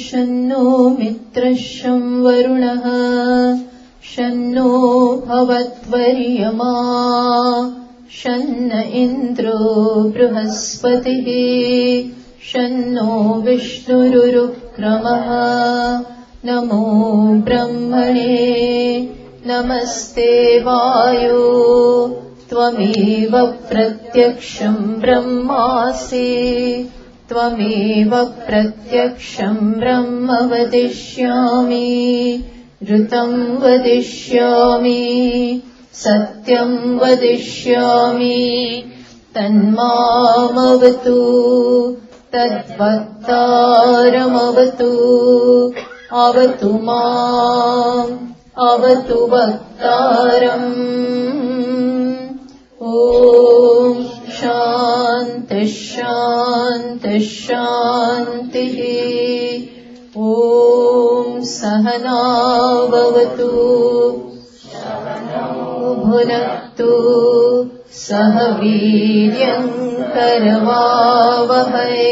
शन्नो मित्रशं वरुणः शन्नो भवत्वर्यमा शन्न इन्द्रो बृहस्पतिः शन्नो विष्णुरुक्रमः नमो ब्रह्मणे नमस्ते वायो त्वमेव प्रत्यक्षं ब्रह्मासि त्वमेव प्रत्यक्षं ब्रह्म वदिष्यामि ऋतं वदिष्यामि सत्यं वदिष्यामि तन्मामवतु तद्वक्तारमवतु अवतु माम् अवतु वक्तारम् ॐ शान्ति शान्ति शान्तिः ॐ सहना भवतु भुनक्तु सह वीर्यं करवावहै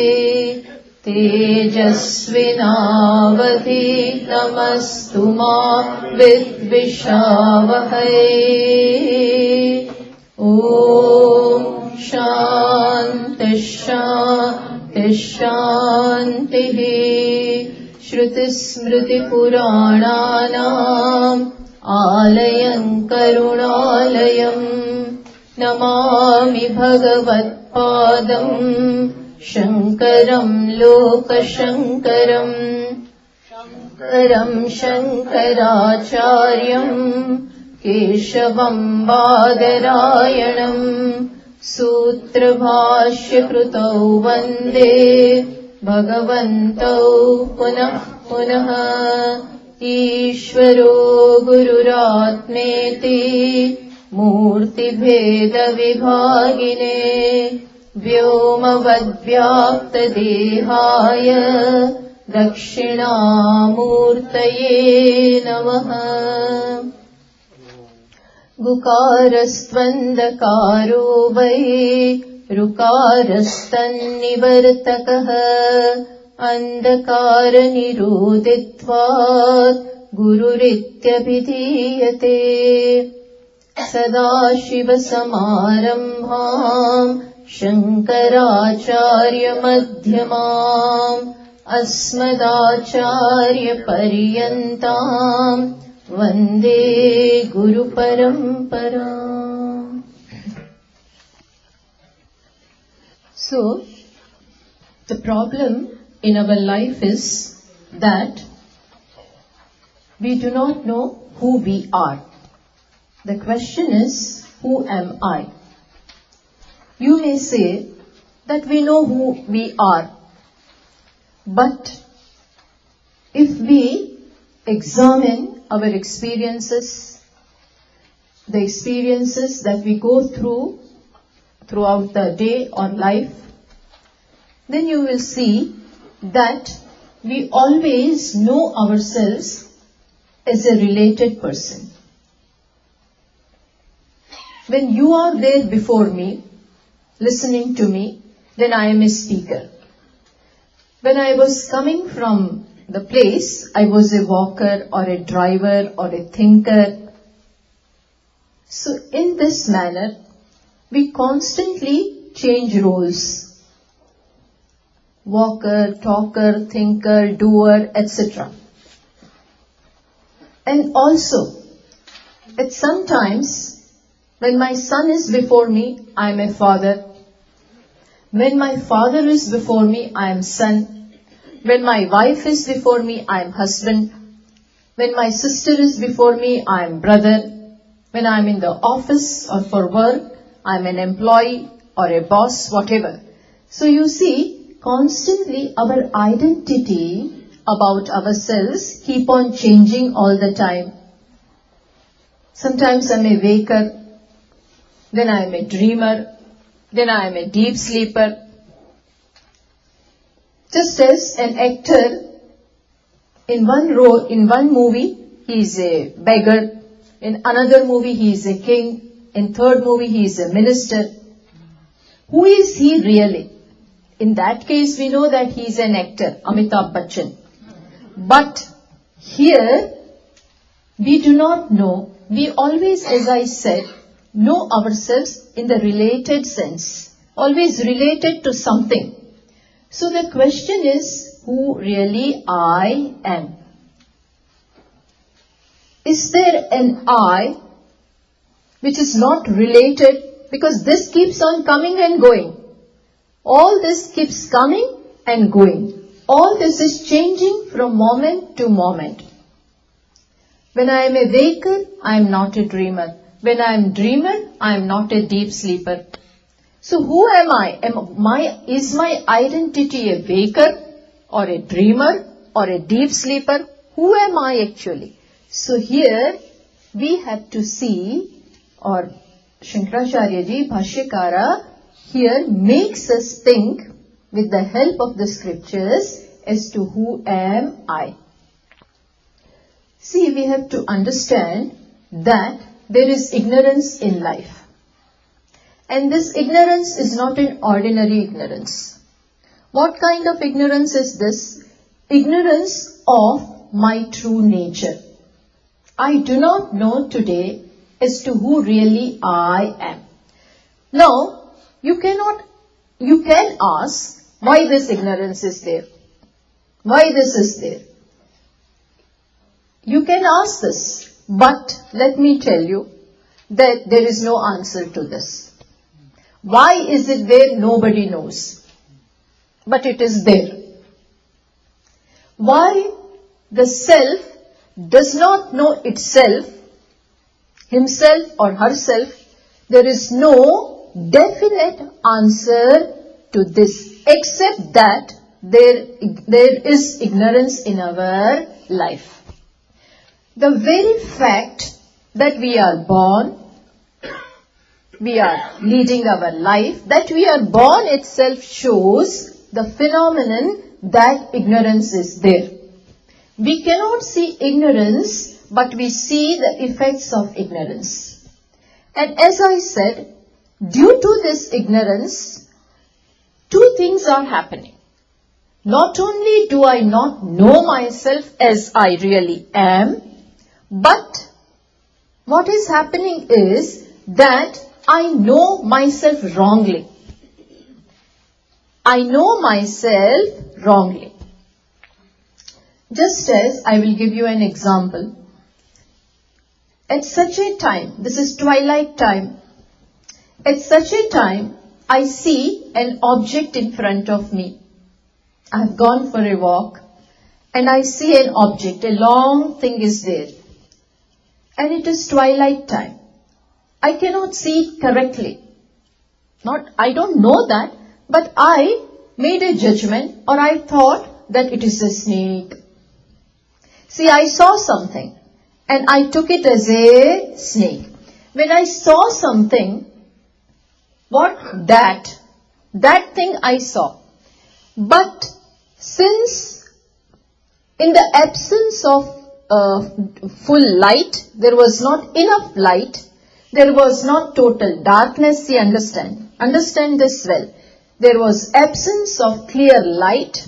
तेजस्विनावधीतमस्तु मा विद्विषावहै ॐ शान्ति शान्ति शान्तिः श्रुतिस्मृतिपुराणानाम् आलयं करुणालयं नमामि भगवत्पादम् शङ्करं लोकशङ्करम् शङ्करं शङ्कराचार्यम् केशवं बादरायणम् सूत्रभाष्यकृतौ वन्दे भगवन्तौ पुनः पुनः ईश्वरो गुरुरात्मेति मूर्तिभेदविभागिने व्योमवद्व्याप्तदेहाय दक्षिणामूर्तये नमः गुकारस्त्वन्दकारो वै ऋकारस्तन्निवर्तकः अन्धकारनिरोधित्वात् गुरुरित्यभिधीयते सदाशिवसमारम्भाम् शङ्कराचार्यमध्यमाम् अस्मदाचार्यपर्यन्ताम् वन्दे गुरुपरम्पराम्. So, the problem in our life is that we do not know who we are. The question is, who am I? You may say that we know who we are, but if we examine our experiences, the experiences that we go throughout the day or life, then you will see that we always know ourselves as a related person. When you are there before me, listening to me, then I am a speaker. When I was coming from the place, I was a walker or a driver or a thinker. So in this manner, we constantly change roles. Walker, talker, thinker, doer, etc. And also, at some times, when my son is before me, I am a father. When my father is before me, I am son. When my wife is before me, I am husband. When my sister is before me, I am brother. When I am in the office or for work, I am an employee or a boss, whatever. So you see, constantly our identity about ourselves keep on changing all the time. Sometimes I am a waker, then I am a dreamer, then I am a deep sleeper. Just as an actor, in one movie, he is a beggar. In another movie, he is a king. In third movie, he is a minister. Who is he really? In that case, we know that he is an actor, Amitabh Bachchan. But here, we do not know. We always, as I said, know ourselves in the related sense. Always related to something. So the question is, who really I am? Is there an I which is not related? Because this keeps on coming and going. All this keeps coming and going. All this is changing from moment to moment. When I am a waker, I am not a dreamer. When I am dreamer, I am not a deep sleeper. So who am I? Is my identity a waker or a dreamer or a deep sleeper? Who am I actually? So here we have to see, or Shankaracharya ji, Bhashyakara, here makes us think with the help of the scriptures as to who am I. See, we have to understand that there is ignorance in life. And this ignorance is not an ordinary ignorance. What kind of ignorance is this? Ignorance of my true nature. I do not know today as to who really I am. Now, you can ask why this ignorance is there. Why this is there? You can ask this, but let me tell you that there is no answer to this. Why is it there? Nobody knows. But it is there. Why the self does not know itself, himself or herself, there is no definite answer to this, except that there is ignorance in our life. The very fact that we are born, we are leading our life, that we are born itself shows the phenomenon that ignorance is there. We cannot see ignorance, but we see the effects of ignorance. And as I said, due to this ignorance, two things are happening. Not only do I not know myself as I really am, but what is happening is that I know myself wrongly. I know myself wrongly. Just as I will give you an example. At such a time, this is twilight time, at such a time I see an object in front of me. I have gone for a walk and I see an object, a long thing is there. And it is twilight time. I cannot see it correctly. I don't know that, but I made a judgment, or I thought that it is a snake. See, I saw something and I took it as a snake. When I saw something, that thing I saw. But since in the absence of full light, there was not enough light, there was not total darkness, see, understand this well. There was absence of clear light.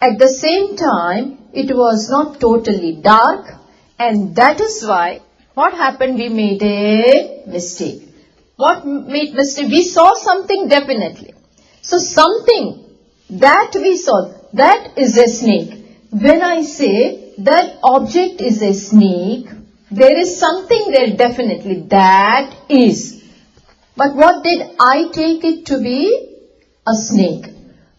At the same time, it was not totally dark, and that is why, what happened? We made a mistake. What made mistake? We saw something definitely. So something that we saw, that is a snake. When I say that object is a snake, there is something there definitely, that is. But what did I take it to be? A snake.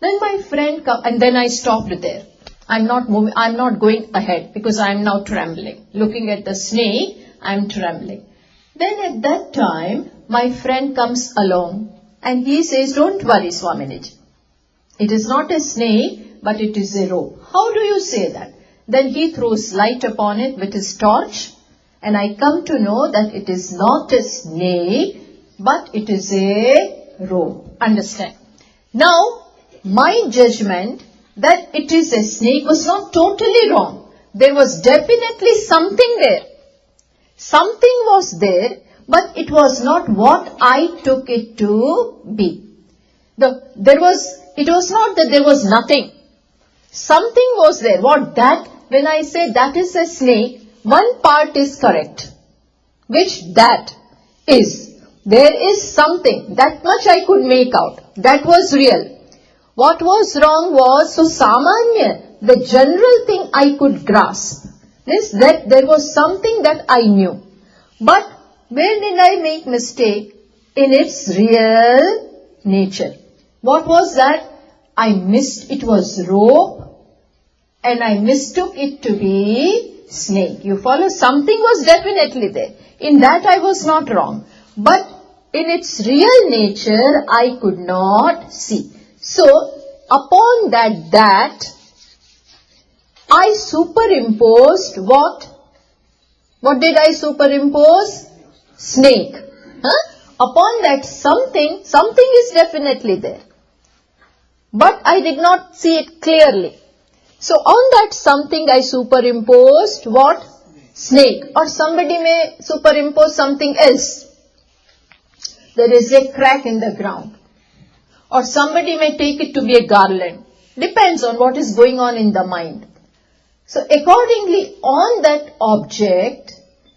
Then my friend come, and then I stopped there. I'm not moving, I'm not going ahead because I'm now trembling. Looking at the snake, I'm trembling. Then at that time, my friend comes along and he says, don't worry, Swaminiji. It is not a snake, but it is a rope. How do you say that? Then he throws light upon it with his torch, and I come to know that it is not a snake, but it is a rope. Understand? Now, my judgment that it is a snake was not totally wrong. There was definitely something there. Something was there, but it was not what I took it to be. It was not that there was nothing. Something was there. What? That when I say that is a snake, one part is correct. Which that is. There is something, that much I could make out. That was real. What was wrong was, so samanya, the general thing I could grasp. Means that there was something that I knew. But where did I make mistake? In its real nature. What was that? I missed, it was rope and I mistook it to be snake. You follow? Something was definitely there. In that I was not wrong. But in its real nature I could not see. So upon that I superimposed what? What did I superimpose? Snake. Upon that something is definitely there. But I did not see it clearly. So on that something I superimposed what? Snake. Or somebody may superimpose something else. There is a crack in the ground. Or somebody may take it to be a garland. Depends on what is going on in the mind. So accordingly on that object,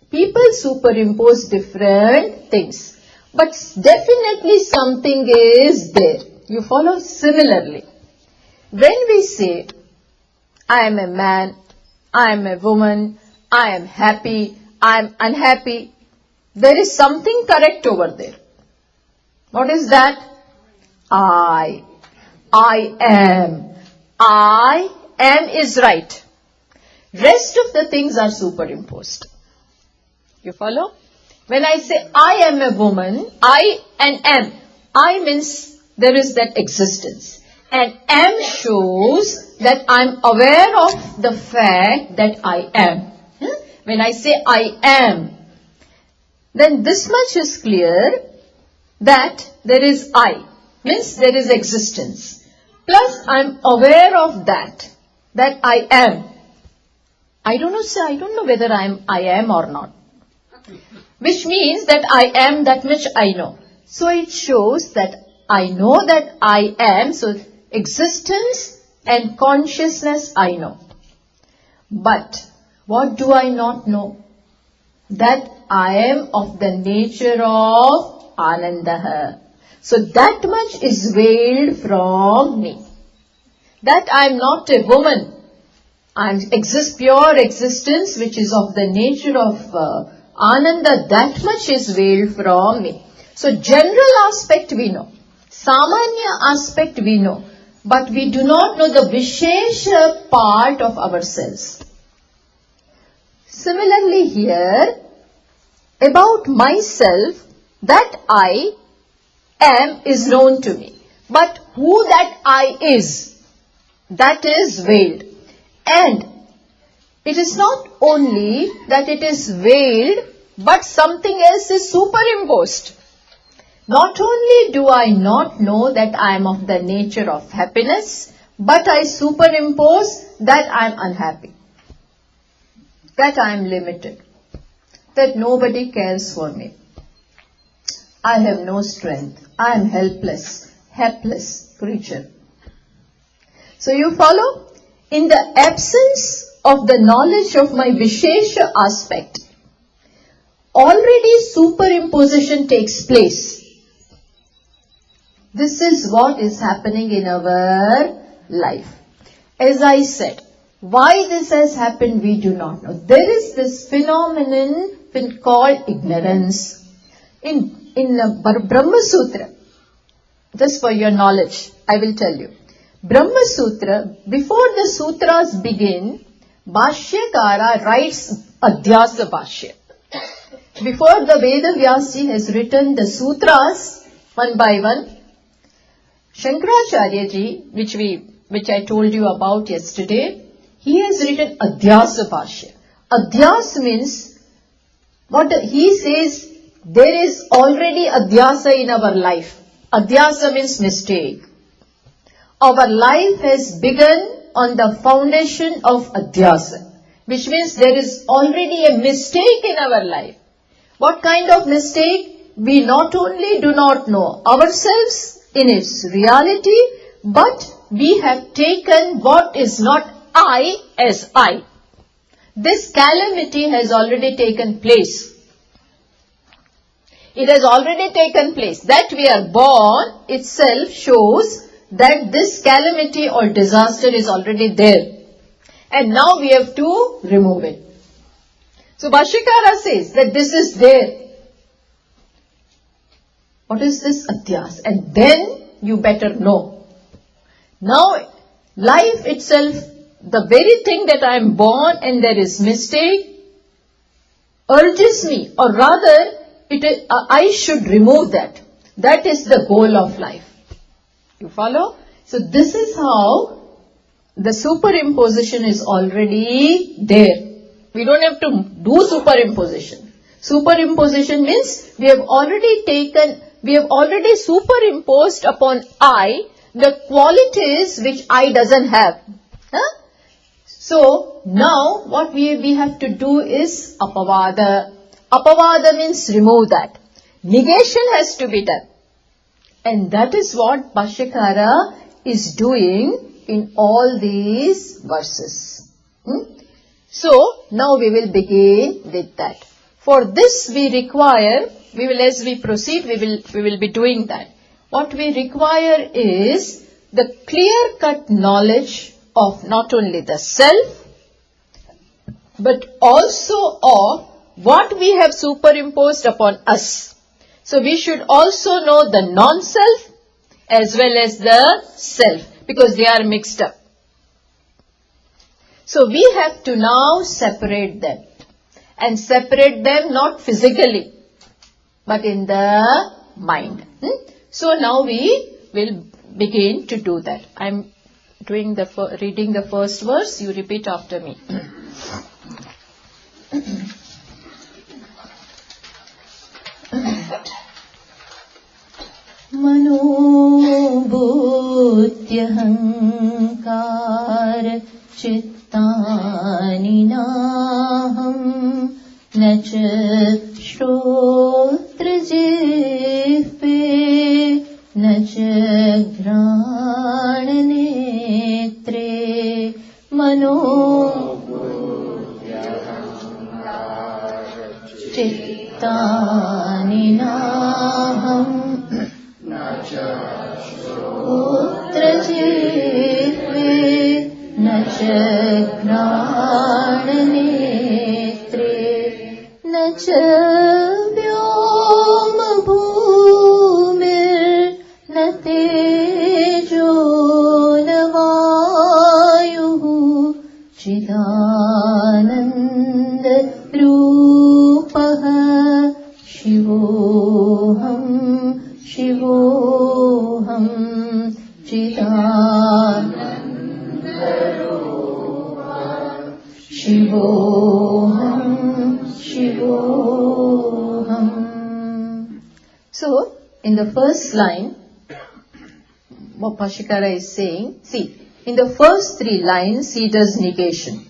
people superimpose different things. But definitely something is there. You follow? Similarly, when we say, I am a man, I am a woman, I am happy, I am unhappy, there is something correct over there. What is that? I am. I am is right. Rest of the things are superimposed. You follow? When I say I am a woman, I and am. I means there is that existence. And am shows that I am aware of the fact that I am. When I say I am, then this much is clear that there is I. Means there is existence. Plus I am aware of that I am. I don't know whether I am or not. Which means that I am, that much I know. So it shows that I know that I am, so existence and consciousness I know. But what do I not know? That I am of the nature of Anandaha. So that much is veiled from me. That I am not a woman. I exist pure existence which is of the nature of Ananda, that much is veiled from me. So general aspect we know. Samanya aspect we know. But we do not know the Vishesha part of ourselves. Similarly here, about myself, that I am is known to me. But who that I is, that is veiled. And it is not only that it is veiled, but something else is superimposed. Not only do I not know that I am of the nature of happiness, but I superimpose that I am unhappy. That I am limited. That nobody cares for me. I have no strength. I am helpless creature. So you follow? In the absence of the knowledge of my Vishesha aspect, already superimposition takes place. This is what is happening in our life. As I said, why this has happened we do not know. There is this phenomenon called ignorance. In Brahma Sutra, just for your knowledge, I will tell you. Brahma Sutra, before the sutras begin, Bhashyakara writes Adhyasa Bhashya. Before the Veda Vyasi has written the sutras one by one, Shankaracharya ji, which I told you about yesterday, he has written Adhyasa Bhashya. Adhyas means, what he says, there is already Adhyasa in our life. Adhyasa means mistake. Our life has begun on the foundation of Adhyasa, which means there is already a mistake in our life. What kind of mistake? We not only do not know ourselves in its reality, but we have taken what is not I as I. this calamity has already taken place. It has already taken place. That we are born itself shows that this calamity or disaster is already there. And now we have to remove it. So Bhashyakara says that this is there. What is this atyas? And then you better know. Now, life itself, the very thing that I am born and there is mistake, urges me, or rather, I should remove that. That is the goal of life. You follow? So this is how the superimposition is already there. We don't have to do superimposition. Superimposition means we have already superimposed upon I the qualities which I doesn't have. Huh? So now what we have to do is apavada. Apavada means remove that. Negation has to be done. And that is what Bhashyakara is doing in all these verses. So now we will begin with that. For this we require, as we proceed, we will be doing that. What we require is the clear-cut knowledge of not only the self, but also of what we have superimposed upon us. So we should also know the non-self as well as the self, because they are mixed up. So we have to now separate them. And separate them not physically, but in the mind. So now we will begin to do that. I am reading the first verse. You repeat after me. Mano buddhyahankar chittani naham nach shrotra jihve nach ghrana netre mano chittani naham nach shrotra jihve nach ghrana netre nach vyoma bhumir na tejo na vayuhu chidananda rupaha shivoham shivoham chidananda Shivoham, Shivoham. So, in the first line, what Bhashyakara is saying, see, in the first three lines, he does negation.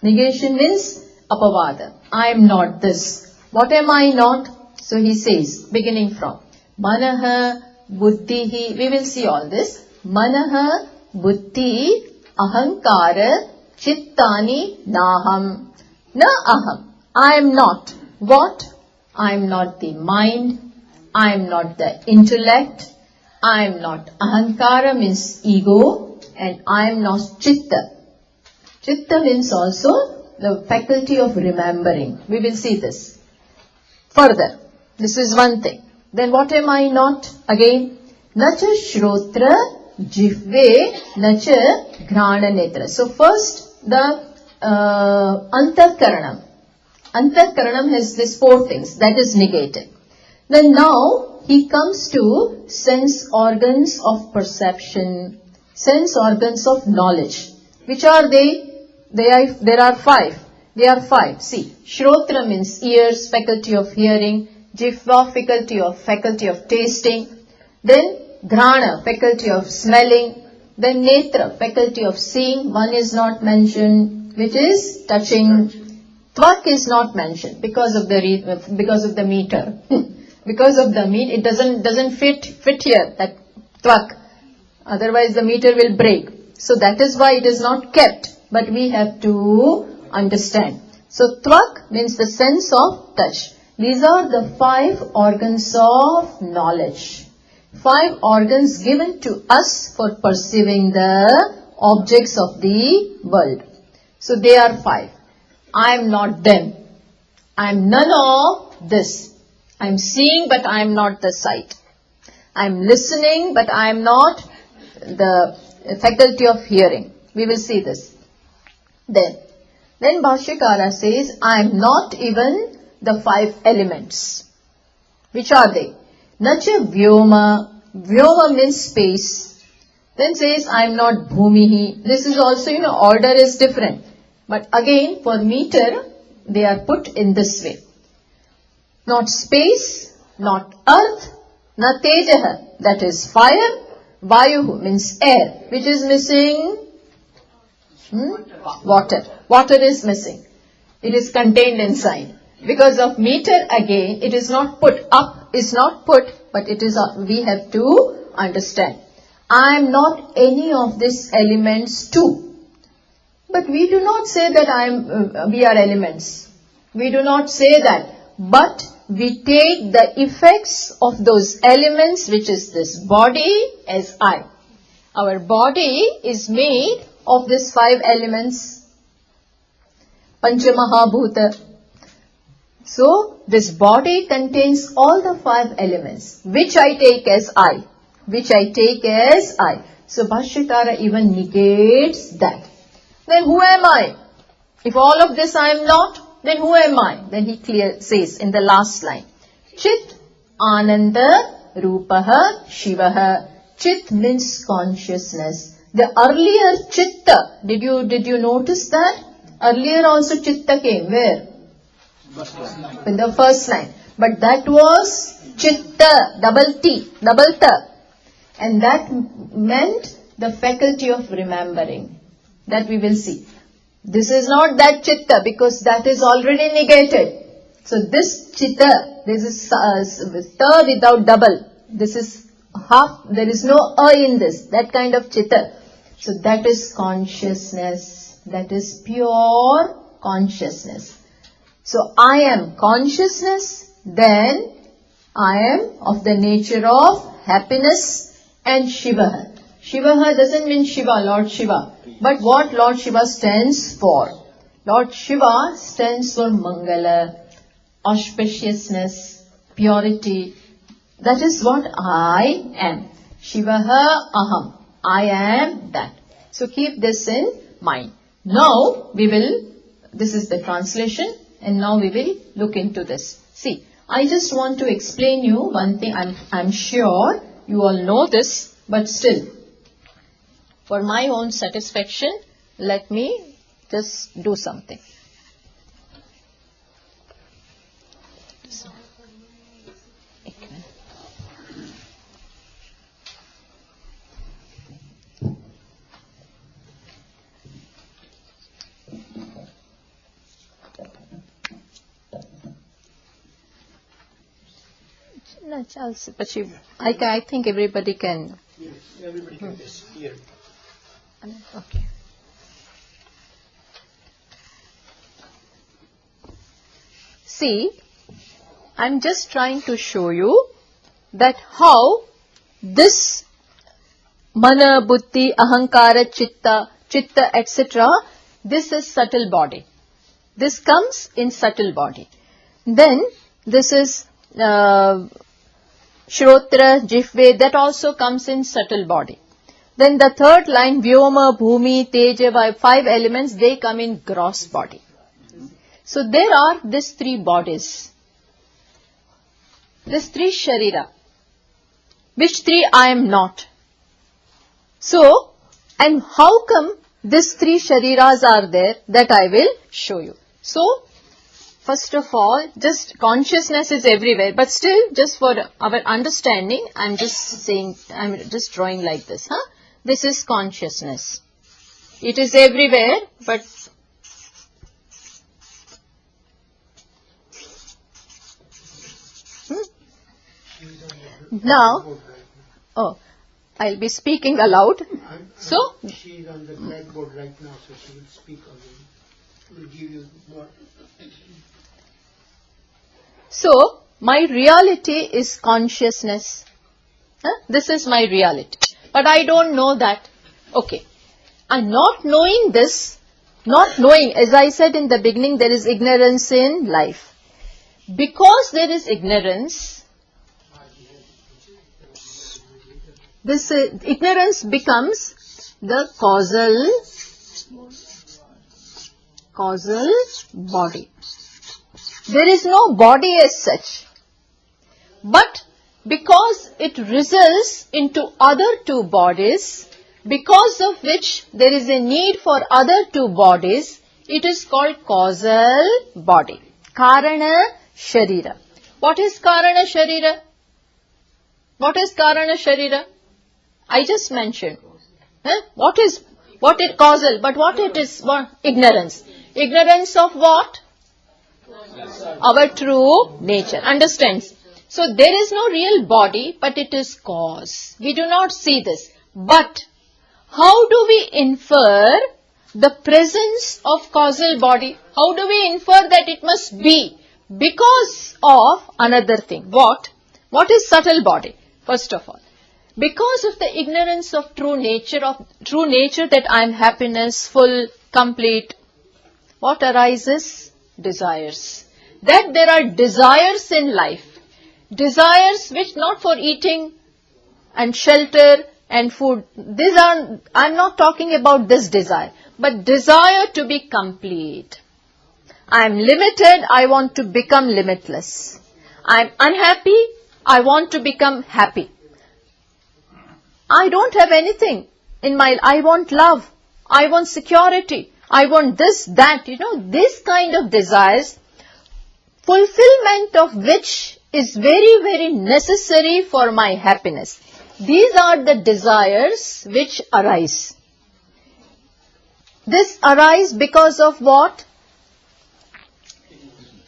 Negation means apavada. I am not this. What am I not? So he says, beginning from Manaha, Buddhihi, we will see all this. Manaha, Buddhi, Ahankara, Chittani naham. Na aham. I am not. What? I am not the mind. I am not the intellect. I am not. Ahankara means ego. And I am not chitta. Chitta means also the faculty of remembering. We will see this. Further. This is one thing. Then what am I not? Again. Nacha shrotra jihve nacha ghrana netra. So first, the antakaranam. Antakaranam has these four things. That is negated. Then now he comes to sense organs of perception, sense organs of knowledge. Which are they? There are five. They are five. See, shrotra means ears, faculty of hearing. Jihva, faculty of tasting. Then ghrana, faculty of smelling. Then netra, faculty of seeing, one is not mentioned, which is touching. Tvak is not mentioned because of the meter. Because of the meter, it doesn't fit here, that tvak. Otherwise the meter will break. So that is why it is not kept. But we have to understand. So tvak means the sense of touch. These are the 5 organs of knowledge. 5 organs given to us for perceiving the objects of the world. So they are 5. I am not them. I am none of this. I am seeing but I am not the sight. I am listening but I am not the faculty of hearing. We will see this. Then Bhashyakara says, I am not even the 5 elements. Which are they? Nacha Vyoma. Vyoma means space. Then says, I am not Bhumihi. This is also, order is different. But again, for meter, they are put in this way. Not space, not earth, na tejaha, that is fire. Vayuhu means air, which is missing water. Water is missing. It is contained inside. Because of meter again, it is not put up, is not put, but it is, we have to understand. I am not any of these elements too. But we do not say that we are elements. We do not say that. But we take the effects of those elements, which is this body, as I. Our body is made of these 5 elements. Panchamahabhuta. So, this body contains all the 5 elements, which I take as I. Which I take as I. So, Bhashyakara even negates that. Then who am I? If all of this I am not, then who am I? Then he says in the last line, Chit Ananda Rupaha Shivaha. Chit means consciousness. The earlier Chitta, did you notice that? Earlier also Chitta came. Where? In the first line. But that was Chitta, double T, double Ta. And that meant the faculty of remembering. That we will see. This is not that Chitta because that is already negated. So this Chitta, this is Ta without double. This is half, there is no A in this, that kind of Chitta. So that is consciousness. That is pure consciousness. So I am consciousness, then I am of the nature of happiness and Shivaha. Shivaha doesn't mean Shiva, Lord Shiva. But what Lord Shiva stands for? Lord Shiva stands for Mangala, auspiciousness, purity. That is what I am. Shivaha aham. I am that. So keep this in mind. Now this is the translation, and now we will look into this. See, I just want to explain you one thing. I'm sure you all know this, but still, for my own satisfaction, let me just do something. I think everybody can. Yes, everybody can hear. Okay. See, I'm just trying to show you that how this mana, buddhi, ahankara, chitta, etc., this is subtle body. This comes in subtle body. Then this is Shrotra, Jihve, that also comes in subtle body. Then the third line, Vyoma, Bhumi, Teja, 5 elements, they come in gross body. So there are these 3 bodies. These 3 Sharira. Which 3 I am not. So, and how come these 3 Shariras are there, that I will show you. So, first of all, just consciousness is everywhere, but still, just for our understanding, I'm just drawing like this. This is consciousness. It is everywhere, but now, I'll be speaking aloud. She is on the blackboard right now, so she will speak again. will give you more. So, my reality is consciousness. This is my reality. But I don't know that. Okay. And not knowing this, not knowing, as I said in the beginning, there is ignorance in life. Because there is ignorance, this ignorance becomes the causal body. There is no body as such. But because it results into other two bodies, because of which there is a need for other two bodies, it is called causal body. Karana Sharira. What is Karana Sharira? What is Karana Sharira? I just mentioned. What is causal? But what it is? What? Ignorance. Ignorance of what? Our true nature. Understands? So there is no real body, but it is cause. We do not see this. But how do we infer the presence of causal body? How do we infer that it must be? Because of another thing. What? What is subtle body? First of all, because of the ignorance of true nature that I am happiness, full, complete, what arises? Desires. That there are desires in life. Desires which not for eating and shelter and food. I'm not talking about this desire, but desire to be complete. I am limited, I want to become limitless. I am unhappy, I want to become happy. I don't have anything in I want love, I want security, I want this, that, this kind of desires, fulfillment of which is very, very necessary for my happiness. These are the desires which arise. This arise because of what?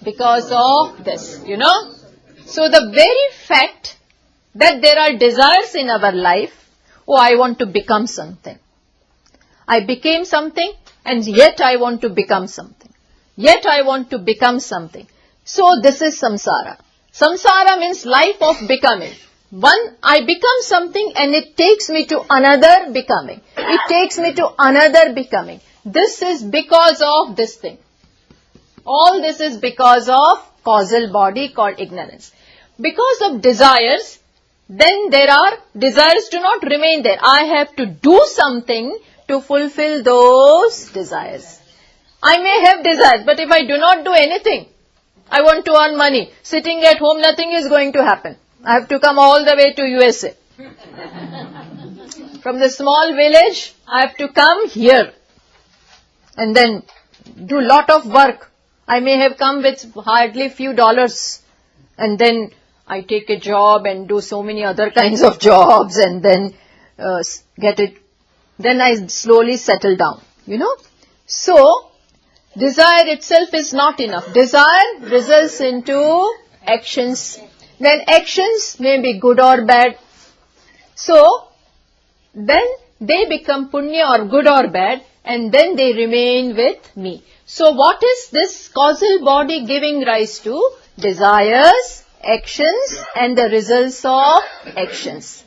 Because of this, So the very fact that there are desires in our life, I want to become something. I became something and yet I want to become something. Yet I want to become something. So this is samsara. Samsara means life of becoming. One, I become something and it takes me to another becoming. It takes me to another becoming. This is because of this thing. All this is because of causal body called ignorance. Because of desires, then desires do not remain there. I have to do something to fulfill those desires. I may have desires, but if I do not do anything, I want to earn money. Sitting at home, nothing is going to happen. I have to come all the way to USA. From the small village, I have to come here. And then do lot of work. I may have come with hardly few dollars. And then I take a job and do so many other kinds of jobs and then get it. Then I slowly settle down, So, desire itself is not enough. Desire results into actions. Then actions may be good or bad. So, then they become punya or good or bad and then they remain with me. So, what is this causal body giving rise to? Desires, actions and the results of actions.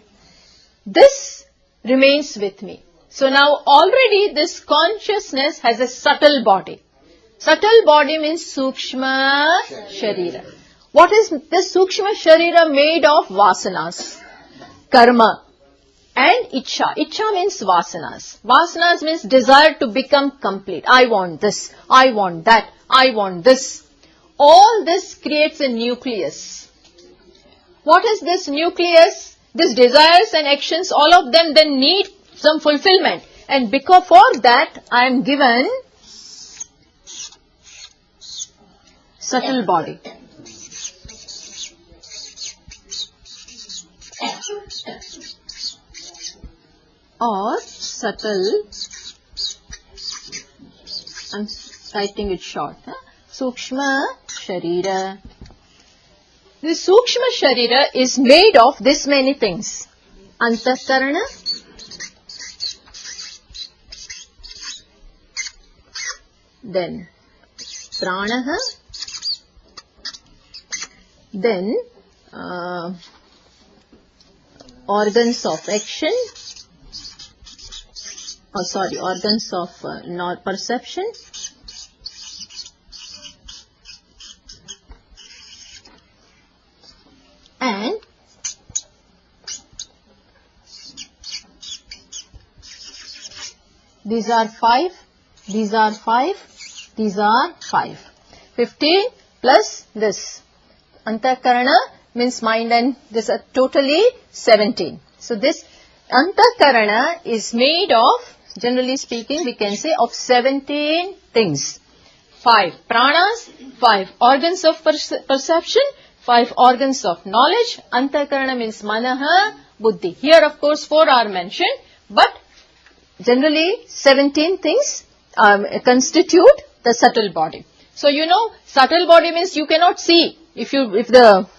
This remains with me. So, now already this consciousness has a subtle body. Subtle body means Sukshma Sharira. What is this Sukshma Sharira made of? Vasanas, karma and Ichha. Ichha means vasanas. Vasanas means desire to become complete. I want this, I want that, I want this. All this creates a nucleus. What is this nucleus? These desires and actions, all of them then need some fulfillment. And because for that I am given subtle body. Or subtle, I'm writing it short, Sukshma Sharira. This Sukshma Sharira is made of this many things. Antakarana, then pranaha, then organs of action, organs of perception, and these are 5, these are 5, these are 5. 15 plus this. Antakarana means mind, and this are totally 17. So this Antakarana is made of, generally speaking, we can say of 17 things. 5 pranas, 5 organs of perception, 5 organs of knowledge. Antakarana means manaha, buddhi. Here of course 4 are mentioned, but generally 17 things constitute the subtle body. So you know, subtle body means you cannot see. If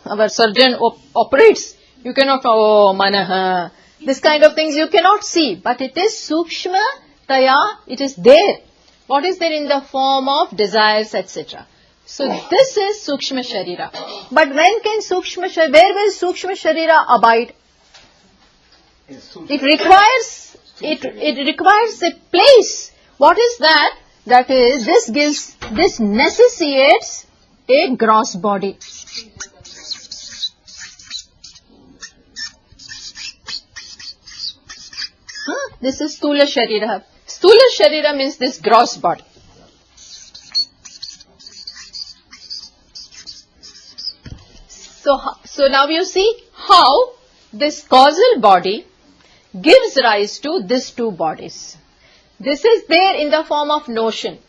our surgeon operates, you cannot, manaha, this kind of things you cannot see, but it is sukshma taya, it is there. What is there in the form of desires, etc. So this is sukshma sharira. But when can where will sukshma sharira abide? It requires a place. What is that? That is, this necessitates a gross body. This is Stula Sharira. Stula Sharira means this gross body. So now you see how this causal body gives rise to these two bodies. This is there in the form of notion.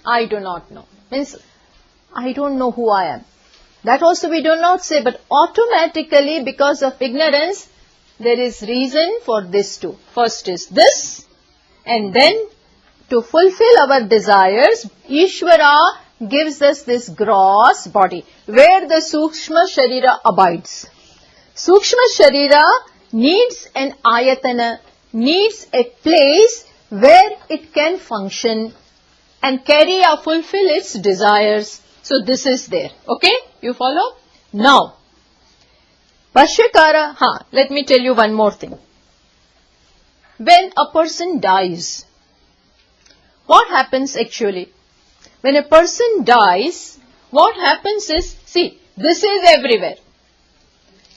I do not know. Means, I don't know who I am. That also we do not say, but automatically because of ignorance, there is reason for this too. First is this, and then to fulfill our desires, Ishvara gives us this gross body, where the Sukshma Sharira abides. Sukshma Sharira needs an ayatana, needs a place where it can function and carry or fulfill its desires. So this is there. Okay? You follow? Now, Pashyakara, let me tell you one more thing. When a person dies, what happens actually? When a person dies, what happens is, see, this is everywhere.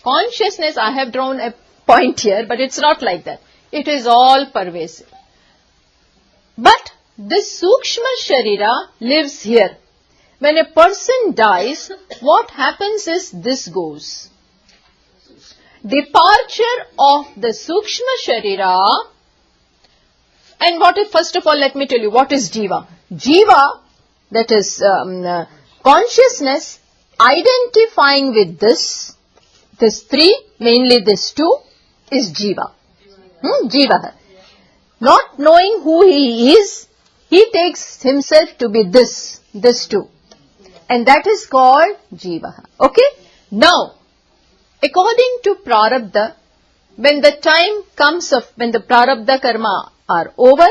Consciousness, I have drawn a point here, but it's not like that. It is all pervasive. But this Sukshma Sharira lives here. When a person dies, what happens is this goes. Departure of the Sukshma Sharira, and what is, first of all, let me tell you, what is Jiva? Jiva, that is consciousness identifying with this 3, mainly this 2, is Jiva. Jiva. Not knowing who he is, he takes himself to be this 2. And that is called Jiva. Okay? Now, according to Prarabdha, when the time comes of, when the Prarabdha karma are over,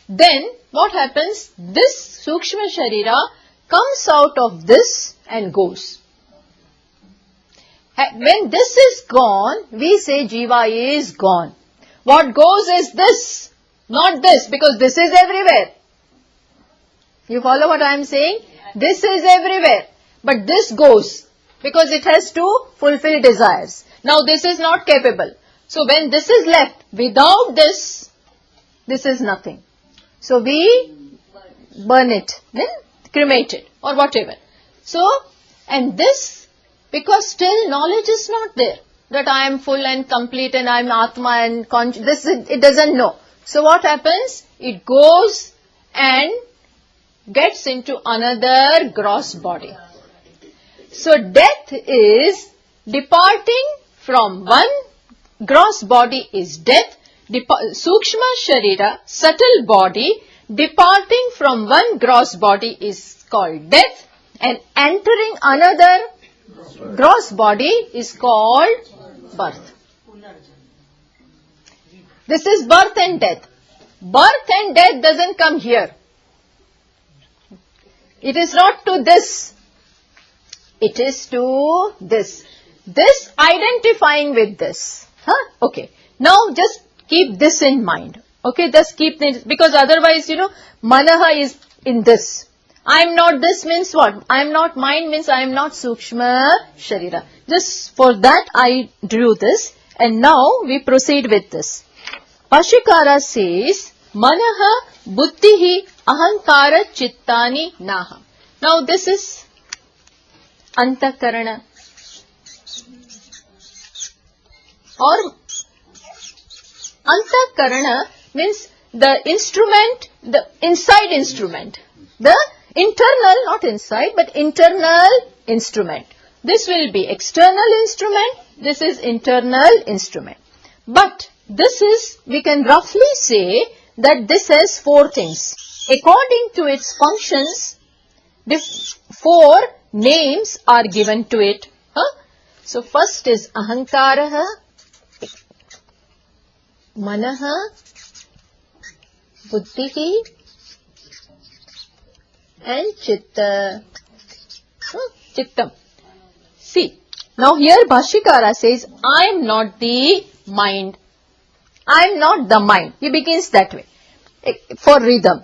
then what happens? This Sukshma Sharira comes out of this and goes. When this is gone, we say Jiva is gone. What goes is this, not this, because this is everywhere. You follow what I am saying? This is everywhere, but this goes because it has to fulfill desires. Now this is not capable. So when this is left, without this is nothing. So we burn it, then cremate it or whatever. So, and this, because still knowledge is not there, that I am full and complete and I am Atma and conscious, it doesn't know. So what happens? It goes and gets into another gross body. So death is departing from one gross body is death. Sukshma Sharira, subtle body, departing from one gross body is called death, and entering another gross body is called birth. This is birth and death. Birth and death doesn't come here. It is not to this. It is to this. This identifying with this. Okay. Now just keep this in mind. Okay, just keep this, because otherwise, manaha is in this. I am not this means what? I am not mind means I am not sukshma sharira. Just for that I drew this, and now we proceed with this. Bhashyakara says, manaha buddhihi ahankara chittani naha. Now this is antakarana. Or antakarana means the instrument, the inside instrument. The internal, not inside, but internal instrument. This will be external instrument. This is internal instrument. But this is, we can roughly say that this has four things. According to its functions, four names are given to it. So first is ahankaraha, manaha, buddhihi, and chitta. Chittam. See, now here Bhashyakara says, I am not the mind. I am not the mind. He begins that way. For rhythm,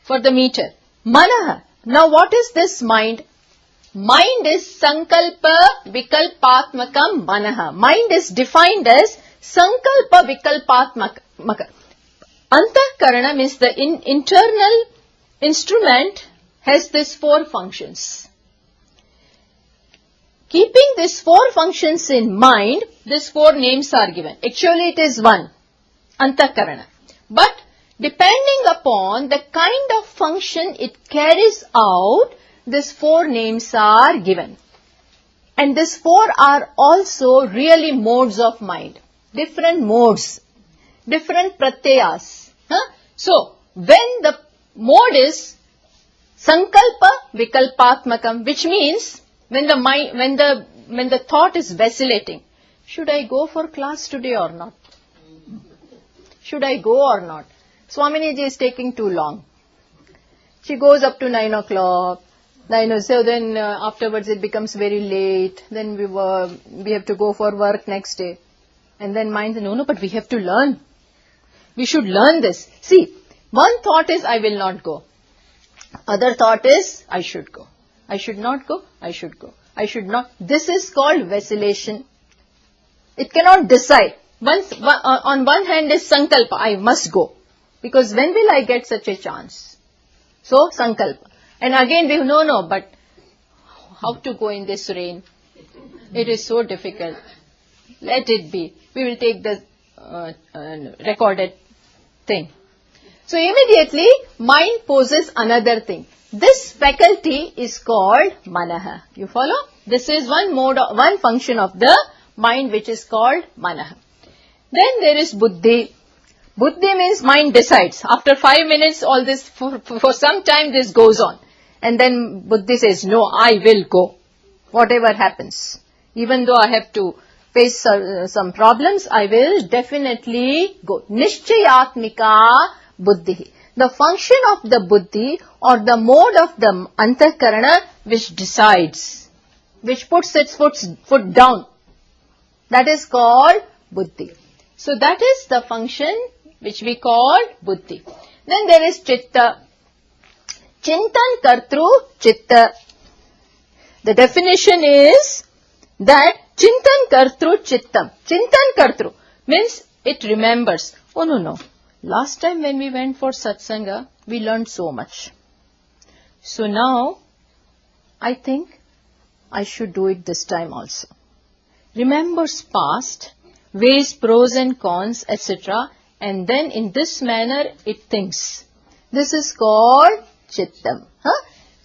for the meter. Manaha. Now what is this mind? Mind is sankalpa vikalpatmakam manaha. Mind is defined as sankalpa vikalpatmaka. Antakarana means the internal instrument has these four functions. Keeping these four functions in mind, these four names are given. Actually it is one, antakarana. But depending upon the kind of function it carries out, these four names are given. And these four are also really modes of mind. Different modes, different pratyayas. So, when the mode is sankalpa vikalpatmakam, which means when the mind, when the thought is vacillating, should I go for class today or not? Should I go or not? Swaminiji is taking too long. She goes up to 9 o'clock. So then afterwards it becomes very late. Then we have to go for work next day. And then mind says, no, but we have to learn. We should learn this. See, one thought is I will not go. Other thought is I should go. I should not go. I should go. I should not. This is called vacillation. It cannot decide. On one hand is sankalpa, I must go. Because when will I get such a chance? So, sankalpa. And again we no, but how to go in this rain? It is so difficult. Let it be. We will take the recorded thing. So immediately mind poses another thing. This faculty is called manaha. You follow? This is one function of the mind which is called manaha. Then there is buddhi. Buddhi means mind decides. After 5 minutes, all this, for some time this goes on. And then buddhi says, no, I will go. Whatever happens. Even though I have to face some problems, I will definitely go. Nishchayatmika buddhi. The function of the buddhi or the mode of the antakarana which decides, which puts its foot down. That is called buddhi. So that is the function which we call buddhi. Then there is chitta. Chintan kartru chitta. The definition is that chintan kartru chittam. Chintan kartru means it remembers. Oh no. Last time when we went for satsanga, we learned so much. So now, I think I should do it this time also. Remembers past, weighs pros and cons, etc. And then in this manner it thinks. This is called chittam.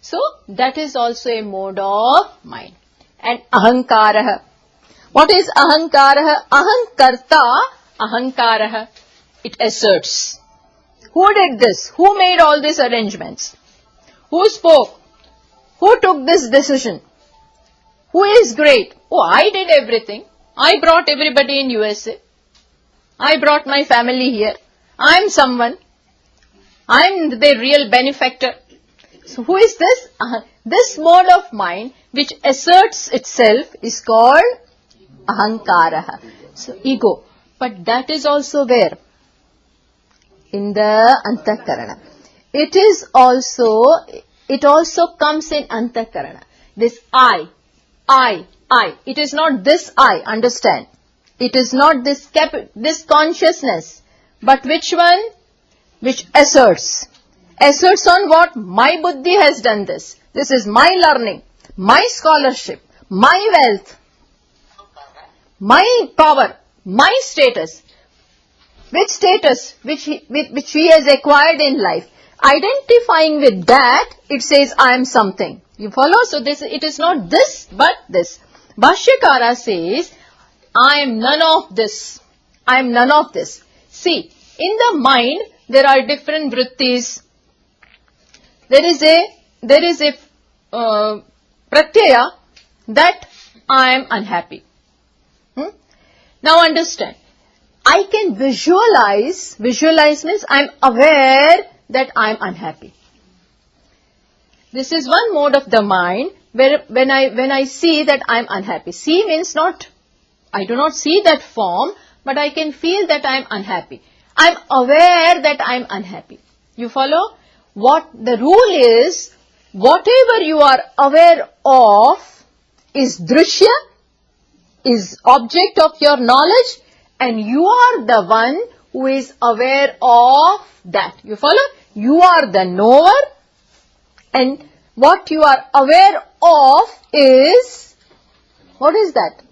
So that is also a mode of mind. And ahankaraha. What is ahankaraha? Ahankarta ahankaraha. It asserts. Who did this? Who made all these arrangements? Who spoke? Who took this decision? Who is great? Oh, I did everything. I brought everybody in USA. I brought my family here. I am someone. I am the real benefactor. So who is this? This mode of mind which asserts itself is called ahankaraha. So ego. But that is also where? In the antakarana. It also comes in antakarana. This I. It is not this I, understand. It is not this consciousness. But which one? Which asserts. Asserts on what? My buddhi has done this. This is my learning, my scholarship, my wealth, my power, my status. Which status? Which he has acquired in life. Identifying with that, it says I am something. You follow? So it is not this, but this. Bhashyakara says, I am none of this. I am none of this. See, in the mind, there are different vrittis. There is a pratyaya that I am unhappy. Now understand. I can visualize means I am aware that I am unhappy. This is one mode of the mind where when I see that I am unhappy. See means not, I do not see that form, but I can feel that I am unhappy. I am aware that I am unhappy. You follow? What the rule is, whatever you are aware of is drishya, is object of your knowledge, and you are the one who is aware of that. You follow? You are the knower, and what you are aware of is, what is that?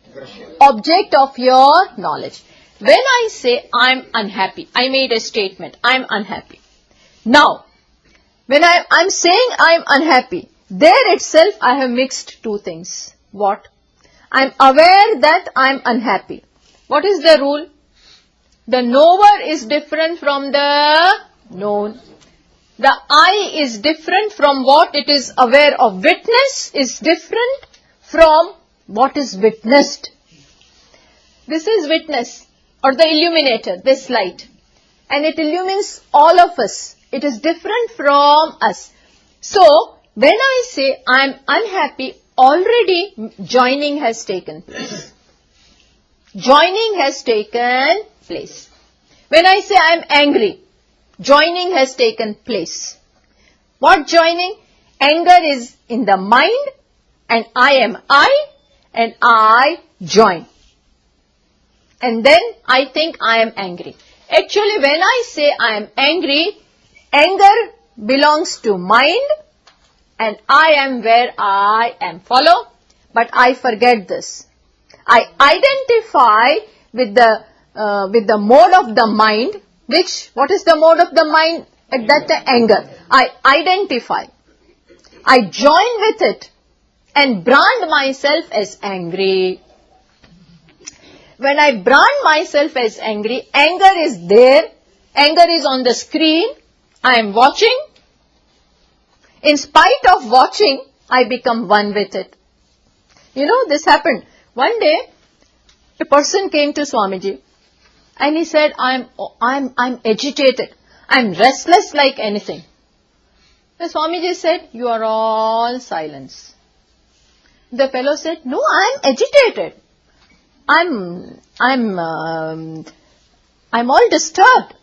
Object of your knowledge. When I say I am unhappy, I made a statement, I am unhappy. Now, when I am saying I am unhappy, there itself I have mixed two things. What? I am aware that I am unhappy. What is the rule? The knower is different from the known. The I is different from what it is aware of. Witness is different from what is witnessed. This is witness or the illuminator, this light. And it illumines all of us. It is different from us. So, when I say I am unhappy, already joining has taken place. Joining has taken place. When I say I am angry, joining has taken place. What joining? Anger is in the mind and I am I and I join. And then I think I am angry. Actually, when I say I am angry, anger belongs to mind and I am where I am. Follow? But I forget this. I identify with the mode of the mind, what is the mode of the mind at that time? Anger. I identify. I join with it and brand myself as angry. When I brand myself as angry, anger is there, anger is on the screen, I am watching. In spite of watching, I become one with it. You know, this happened. One day, a person came to Swamiji and he said, I'm agitated. I'm restless like anything. The Swamiji said, you are all silence. The fellow said, no, I'm agitated. I'm all disturbed.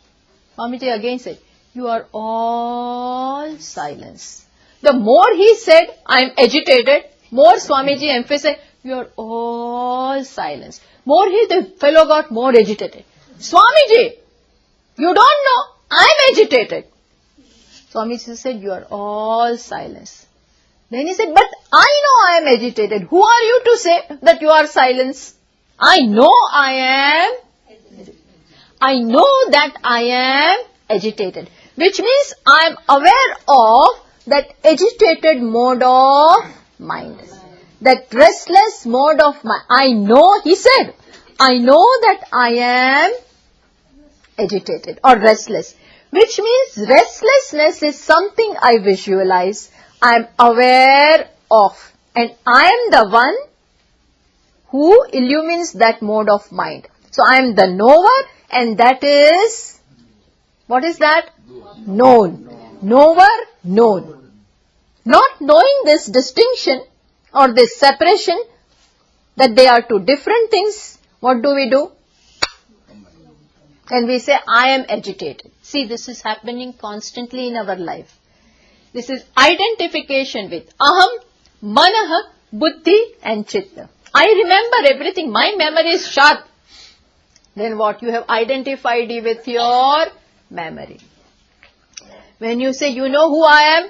Swamiji again said, you are all silence. The more he said, I'm agitated, more Swamiji emphasized, you are all silence. The fellow got more agitated. Swamiji, you don't know, I'm agitated. Swamiji said, you are all silence. Then he said, but I know I am agitated. Who are you to say that you are silence? I know that I am agitated. Which means I am aware of that agitated mode of mind. That restless mode of mind. I know, he said, I know that I am agitated or restless. Which means restlessness is something I visualize. I am aware of. And I am the one who illumines that mode of mind. So I am the knower and that is, what is that? Known. Knower, known. Not knowing this distinction or this separation, that they are two different things, what do? And we say, I am agitated. See, this is happening constantly in our life. This is identification with aham, manah, buddhi and chitta. I remember everything. My memory is sharp. Then what? You have identified with your memory. When you say, you know who I am?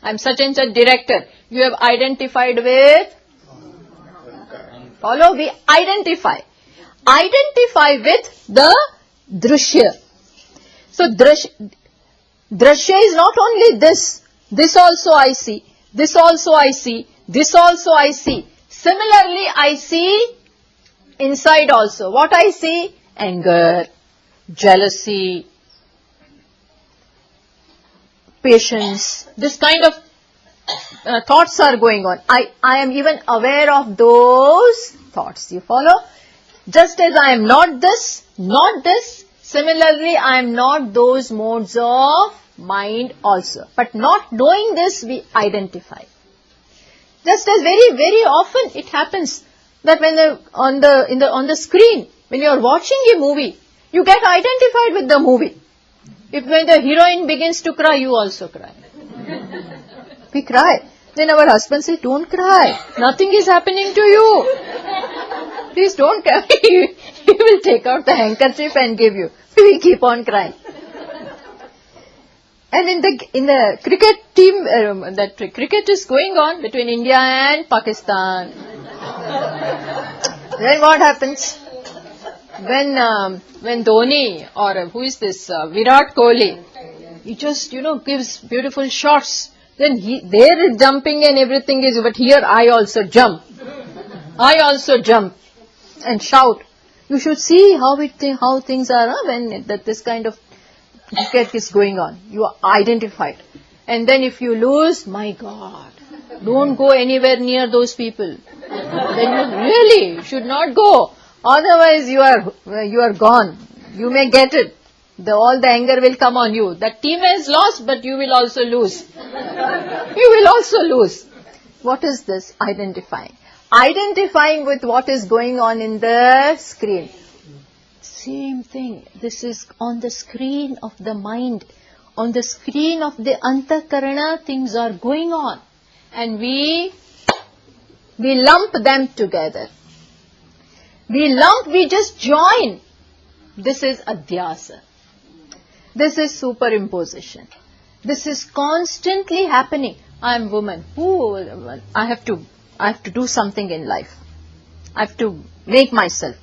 I am such and such director. You have identified with? Follow? We identify. Identify with the drishya. So drishya is not only this. This also I see. This also I see. This also I see. Similarly, I see inside also. What I see? Anger, jealousy, patience. This kind of thoughts are going on. I am even aware of those thoughts. You follow? Just as I am not this, similarly I am not those modes of mind also. But not knowing this, we identify. Just as very, very often it happens that when on the screen, when you are watching a movie, you get identified with the movie. If when the heroine begins to cry, you also cry. We cry. Then our husband says, don't cry. Nothing is happening to you. Please don't cry. He will take out the handkerchief and give you. We keep on crying. And in the cricket team, that cricket is going on between India and Pakistan. Then what happens? When Dhoni or who is this Virat Kohli, he just gives beautiful shots. Then there is jumping and everything is, but here I also jump. I also jump and shout. You should see how things are when this kind of cricket is going on. You are identified. And then if you lose, my God, don't go anywhere near those people. Then you really should not go. Otherwise you are gone. You may get it. All the anger will come on you. The team has lost, but you will also lose. You will also lose. What is this? Identifying. Identifying with what is going on in the screen. Same thing. This is on the screen of the mind. On the screen of the antakarana, things are going on. And we lump them together. We just join. This is adhyasa. This is superimposition. This is constantly happening. I am woman. I have to do something in life. I have to make myself.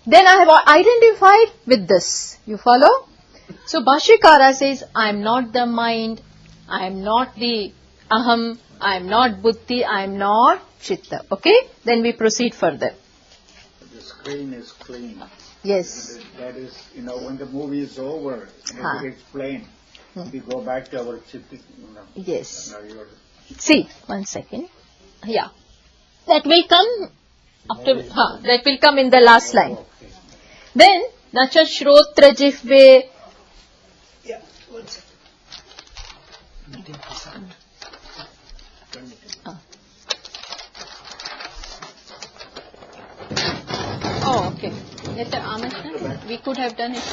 Then I have identified with this. You follow? So Bhashyakara says, I am not the mind. I am not the aham. I am not buddhi. I am not chitta. Okay? Then we proceed further. The screen is clean. Yes. That is, when the movie is over, it's plain. We go back to our chitta. Yes. See, 1 second. Yeah. That will come after. That will come in the last line. Okay. Then, nacha shrotra jihve. Yeah, 1 second. Oh, okay. Yes, sir, Amashna, we could have done it.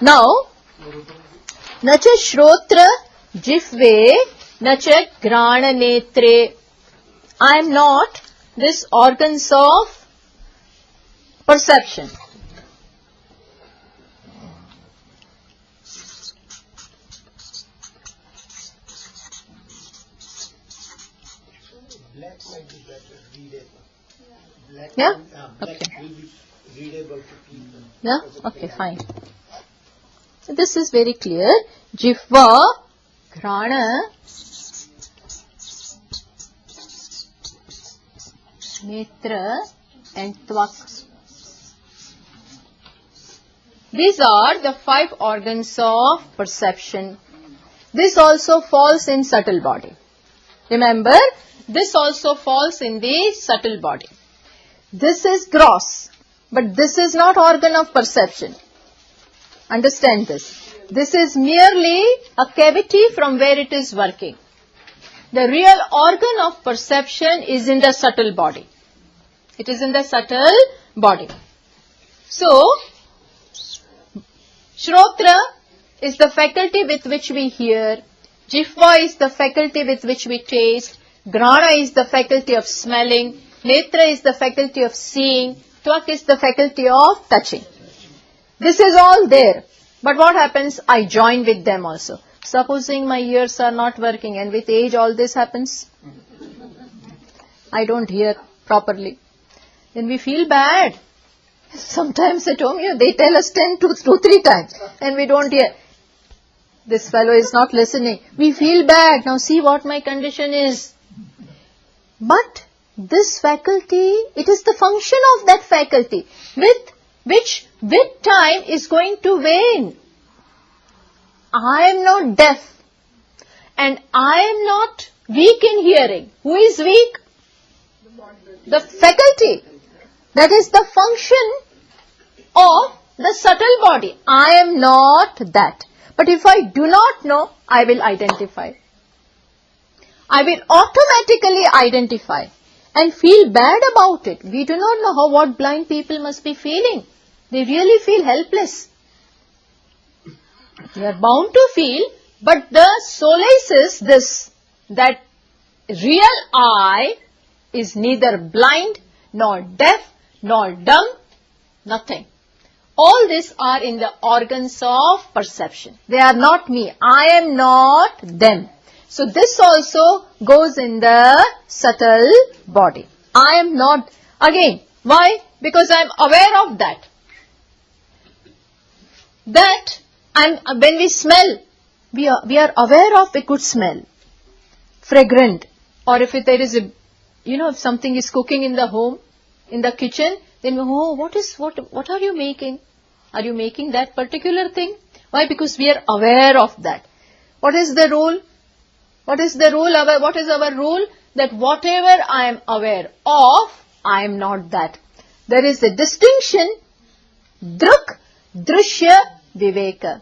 Now, nacha shrotra jihve, nacha grana netre. I am not this organs of perception. Black might be better, readable. Black, Yeah? black Okay. will be readable to people. Yeah? Okay, fine. So this is very clear. Jihva, grana, netra and tvak. These are the 5 organs of perception. This also falls in subtle body. Remember, this also falls in the subtle body. This is gross, But this is not organ of perception. Understand this. This is merely a cavity from where it is working. The real organ of perception is in the subtle body. It is in the subtle body. So, Shrotra is the faculty with which we hear. Jihva is the faculty with which we taste. Grana is the faculty of smelling. Netra is the faculty of seeing. Tvak is the faculty of touching. This is all there. But what happens? I join with them also. Supposing my ears are not working and with age all this happens. I don't hear properly. Then we feel bad. Sometimes at home, they tell us 3 times and we don't hear. This fellow is not listening. We feel bad. Now see what my condition is. But this faculty, it is the function of that faculty which with time is going to wane. I am not deaf and I am not weak in hearing. Who is weak? The faculty. That is the function of the subtle body. I am not that. But if I do not know, I will identify. I will automatically identify and feel bad about it. We do not know what blind people must be feeling. They really feel helpless. They are bound to feel, but the solace is this, that real I is neither blind, nor deaf, nor dumb, nothing. All these are in the organs of perception. They are not me. I am not them. So this also goes in the subtle body. I am not, again, why? Because I am aware of that. When we smell, we are aware of a good smell, fragrant. Or if there is if something is cooking in the home, in the kitchen, then what are you making? Are you making that particular thing? Why? Because we are aware of that. What is the rule? What is the rule? What is our rule? That whatever I am aware of, I am not that. There is a distinction, druk, drishya, viveka.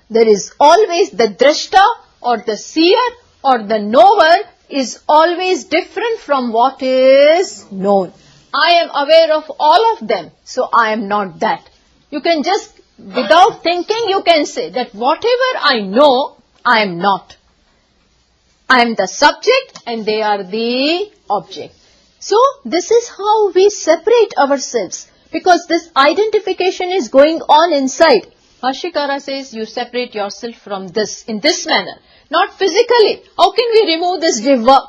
There is always the drashta or the seer or the knower is always different from what is known. I am aware of all of them, so I am not that. You can just, without thinking, you can say that whatever I know, I am not. I am the subject and they are the object. So, this is how we separate ourselves, because this identification is going on inside. Bhashyakara says you separate yourself from this in this manner, not physically. How can we remove this jivva?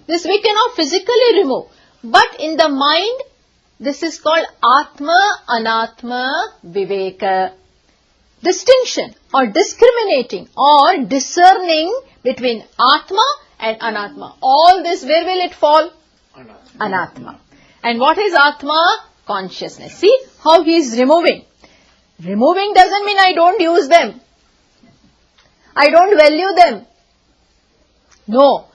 This we cannot physically remove. But in the mind, this is called Atma, Anatma, Viveka. Distinction or discriminating or discerning between Atma and Anatma. All this, where will it fall? Anatma. And what is Atma? Consciousness. See how he is removing. Removing doesn't mean I don't use them. I don't value them. No.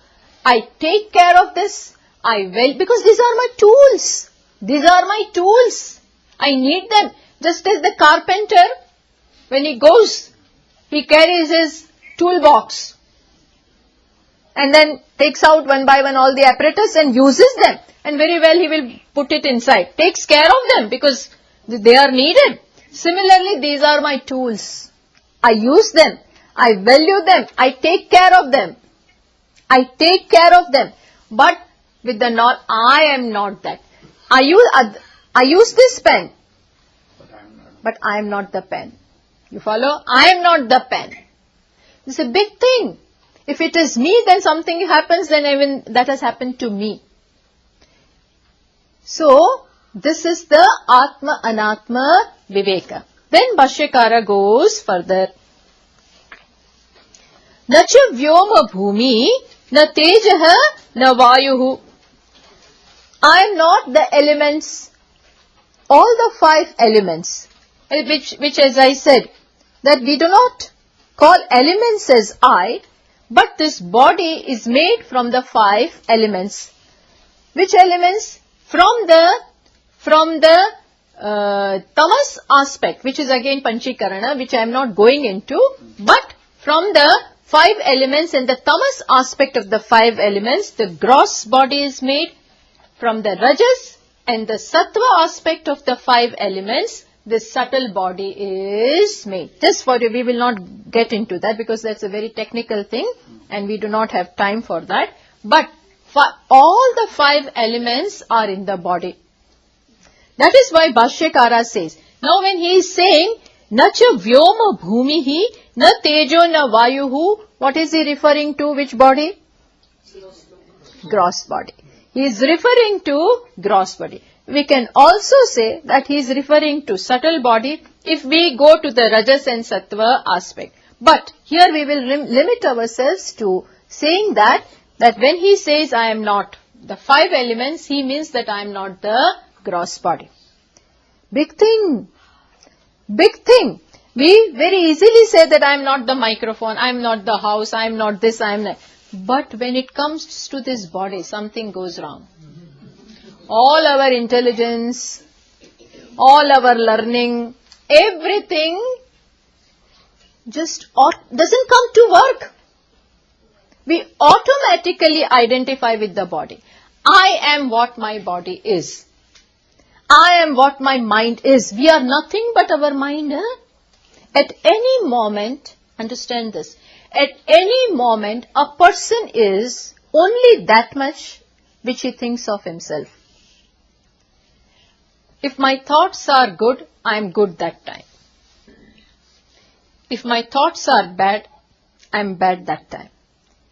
I take care of this. Because these are my tools. These are my tools. I need them. Just as the carpenter, when he goes, he carries his toolbox and then takes out one by one all the apparatus and uses them. And very well he will put it inside. Takes care of them because they are needed. Similarly, these are my tools. I use them. I value them. I take care of them. I take care of them. But with the knowledge, I am not that. I use this pen. But I am not the pen. You follow? I am not the pen. It's a big thing. If it is me, then something happens, then even that has happened to me. So, this is the Atma, Anatma, Viveka. Then Bhashyakara goes further. Na cha vyoma bhumi, na tejaha, na vayuhu. I am not the elements, all the 5 elements, which as I said, that we do not call elements as I, but this body is made from the 5 elements. Which elements? From the from the tamas aspect, which is again Panchikarana, which I am not going into, but from the 5 elements and the tamas aspect of the 5 elements, the gross body is made. From the rajas and the sattva aspect of the 5 elements, the subtle body is made. This we will not get into that because that's a very technical thing and we do not have time for that. But all the 5 elements are in the body. That is why Bhashyakara says, now when he is saying, na cha vyoma bhumihi, na tejo na vayuhu, what is he referring to? Which body? Gross body. He is referring to gross body. We can also say that he is referring to subtle body if we go to the rajas and sattva aspect. But here we will limit ourselves to saying that when he says I am not the 5 elements, he means that I am not the gross body. Big thing. Big thing. We very easily say that I am not the microphone, I am not the house, I am not this, I am not. But when it comes to this body, something goes wrong. All our intelligence, all our learning, everything just doesn't come to work. We automatically identify with the body. I am what my body is. I am what my mind is. We are nothing but our mind. At any moment, understand this, at any moment a person is only that much which he thinks of himself. If my thoughts are good, I am good that time. If my thoughts are bad, I am bad that time.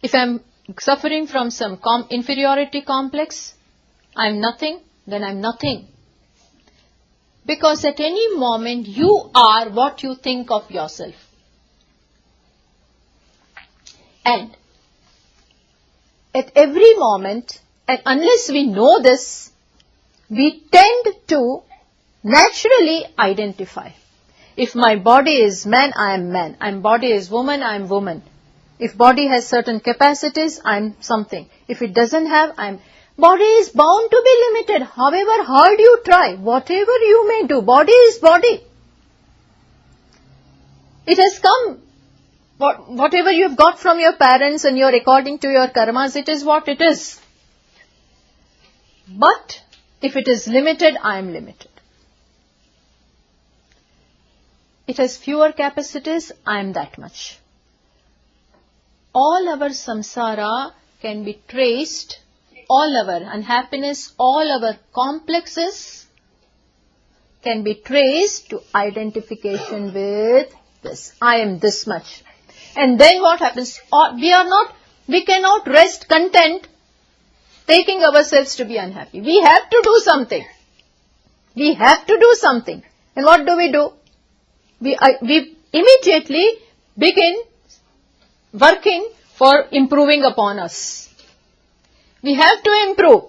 If I am suffering from some inferiority complex, I am nothing, then I am nothing. Because at any moment you are what you think of yourself. And at every moment, and unless we know this, we tend to naturally identify. If my body is man, I am man. If body is woman, I am woman. If body has certain capacities, I am something. If it doesn't have, I am. Body is bound to be limited. However hard you try, whatever you may do, body is body. It has come. Whatever you have got from your parents and according to your karmas, it is what it is. But if it is limited, I am limited. It has fewer capacities, I am that much. All our samsara can be traced, all our unhappiness, all our complexes can be traced to identification with this. I am this much. And then what happens? We cannot rest content taking ourselves to be unhappy. We have to do something. We have to do something. And what do? We immediately begin working for improving upon us. We have to improve.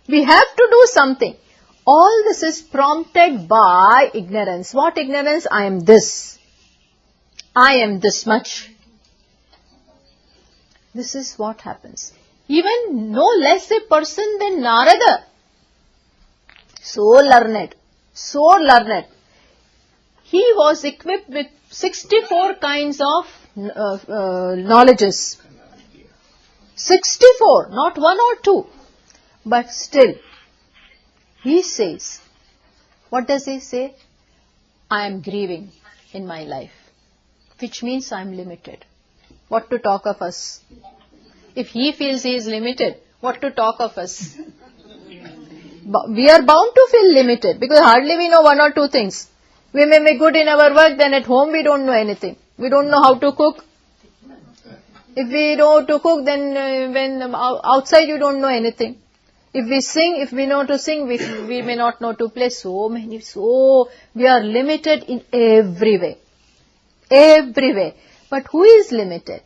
We have to do something. All this is prompted by ignorance. What ignorance? I am this. I am this much. This is what happens. Even no less a person than Narada. So learned. He was equipped with 64 kinds of knowledges. 64, not 1 or 2. But still, he says, what does he say? I am grieving in my life. Which means I am limited. What to talk of us? If he feels he is limited, what to talk of us? We are bound to feel limited because hardly we know 1 or 2 things. We may be good in our work, then at home we don't know anything. We don't know how to cook. If we know to cook, then when outside you don't know anything. If we sing, if we know to sing, we may not know to play. We are limited in every way. Every way. But who is limited?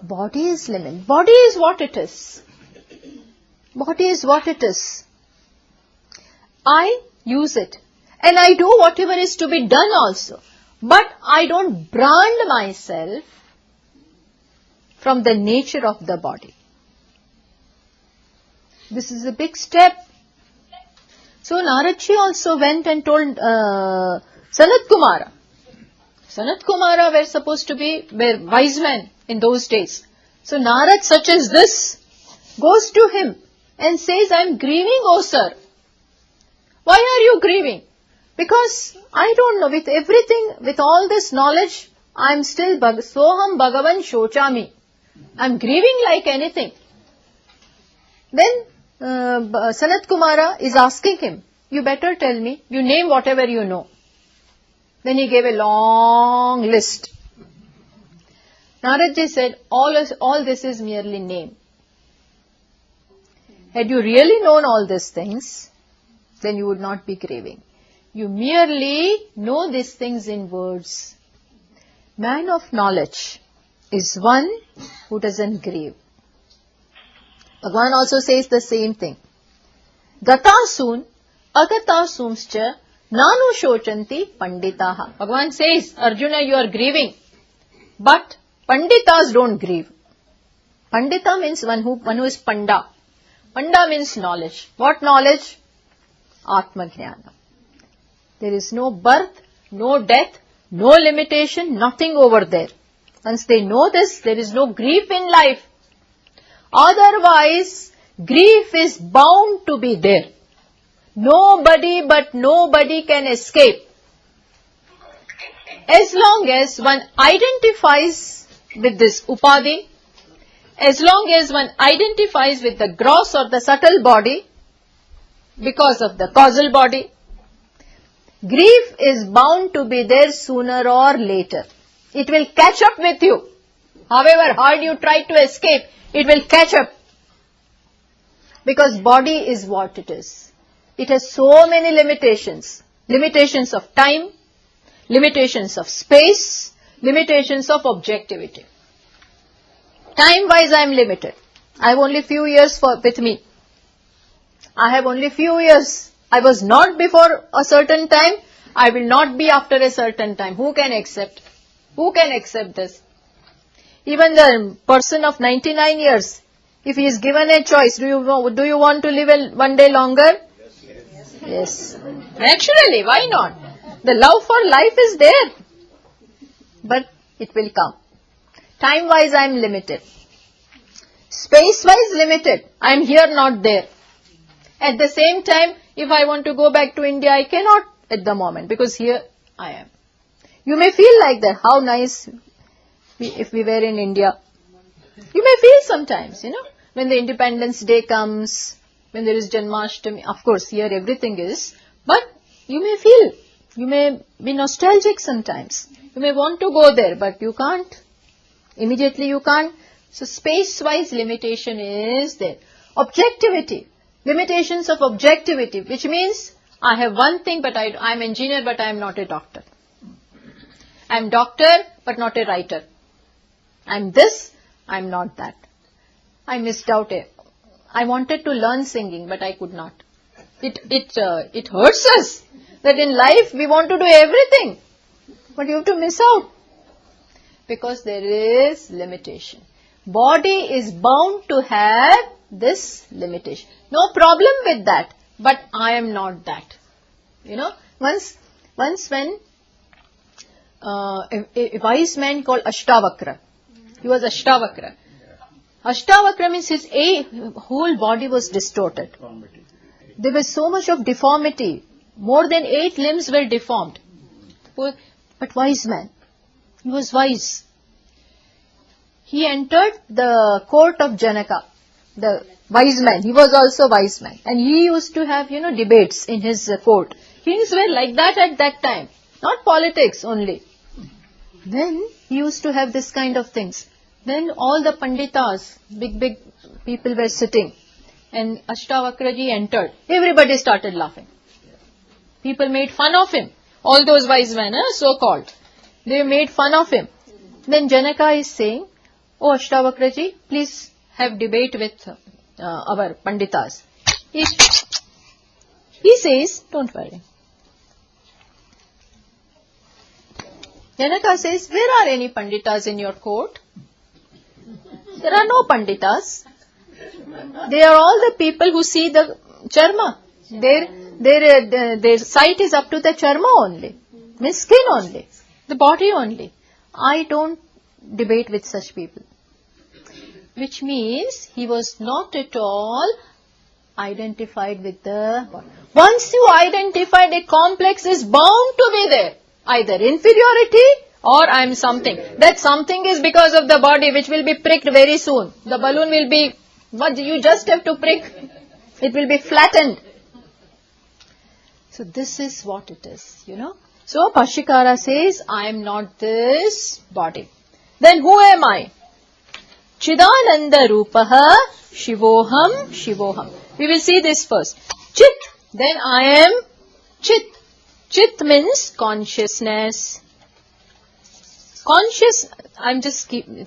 Body is limited. Body is what it is. Body is what it is. I use it. And I do whatever is to be done also. But I don't brand myself from the nature of the body. This is a big step. So Naradji also went and told Sanat Kumara. Sanat Kumara were supposed to be wise men in those days. So Narad, such as this, goes to him and says, I am grieving, O sir. Why are you grieving? Because I don't know, with everything, with all this knowledge, I am still Soham Bhagavan Shochami. I am grieving like anything. Then Sanat Kumara is asking him, you better tell me, you name whatever you know. Then he gave a long list. Naradji said, all this is merely name. Had you really known all these things, then you would not be grieving. You merely know these things in words. Man of knowledge is one who doesn't grieve. Bhagavan also says the same thing. Gatasun, agatasumscha, nanu shochanti panditaha. Bhagavan says, Arjuna, you are grieving. But panditas don't grieve. Pandita means one who is panda. Panda means knowledge. What knowledge? Atma Jnana. There is no birth, no death, no limitation, nothing over there. Once they know this, there is no grief in life. Otherwise, grief is bound to be there. Nobody can escape. As long as one identifies with this upadhi, as long as one identifies with the gross or the subtle body, because of the causal body, grief is bound to be there sooner or later. It will catch up with you. However hard you try to escape, it will catch up. Because body is what it is. It has so many limitations. Limitations of time, limitations of space, limitations of objectivity. Time-wise I am limited. I have only few years with me. I have only few years. I was not before a certain time. I will not be after a certain time. Who can accept? Who can accept this? Even the person of 99 years, if he is given a choice, do you want to live one day longer? Yes. Naturally, why not? The love for life is there. But it will come. Time-wise I am limited. Space-wise limited. I am here, not there. At the same time, if I want to go back to India, I cannot at the moment because here I am. You may feel like that. How nice if we were in India. You may feel sometimes, when the Independence Day comes, when there is Janmashtami. Of course, here everything is. But you may feel, you may be nostalgic sometimes. You may want to go there, but you can't. Immediately you can't. So space-wise limitation is there. Objectivity. Limitations of objectivity, which means I have one thing, but I am engineer, but I am not a doctor. I am doctor, but not a writer. I am this, I am not that. I missed out. I wanted to learn singing, but I could not. It hurts us that in life we want to do everything, but you have to miss out because there is limitation. Body is bound to have this limitation. No problem with that, but I am not that. Once when a wise man called Ashtavakra, he was Ashtavakra. Ashtavakra means his whole body was distorted. There was so much of deformity. More than 8 limbs were deformed. But wise man, he was wise. He entered the court of Janaka, the wise man. He was also wise man. And he used to have, debates in his court. Things were like that at that time. Not politics only. Then he used to have this kind of things. Then all the panditas, big people were sitting. And Ashtavakraji entered. Everybody started laughing. People made fun of him. All those wise men, so-called. They made fun of him. Then Janaka is saying, "Oh Ashtavakraji, please have debate with our panditas." He says, "Don't worry." Janaka says, "Where are any panditas in your court?" There are no panditas. They are all the people who see the charma. Their sight is up to the charma only, means skin only, the body only. I don't debate with such people. Which means he was not at all identified with the body. Once you identified, a complex is bound to be there. Either inferiority or I am something. That something is because of the body, which will be pricked very soon. The balloon will be, what you just have to prick. It will be flattened. So this is what it is, you know. So Bhashyakara says, I am not this body. Then who am I? Chidananda Rupaha Shivoham Shivoham. We will see this first. Chit. Then I am Chit. Chit means consciousness.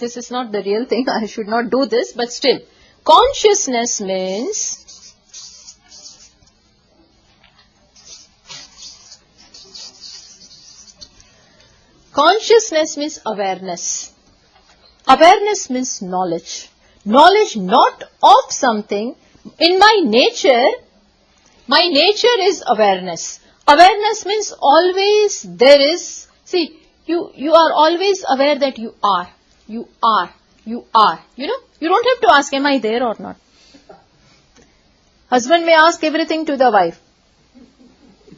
This is not the real thing. I should not do this, but still. Consciousness means awareness. Awareness means knowledge. Knowledge not of something. In my nature is awareness. Awareness means always there is, see, you are always aware that you are. You know, you don't have to ask, am I there or not? Husband may ask everything to the wife.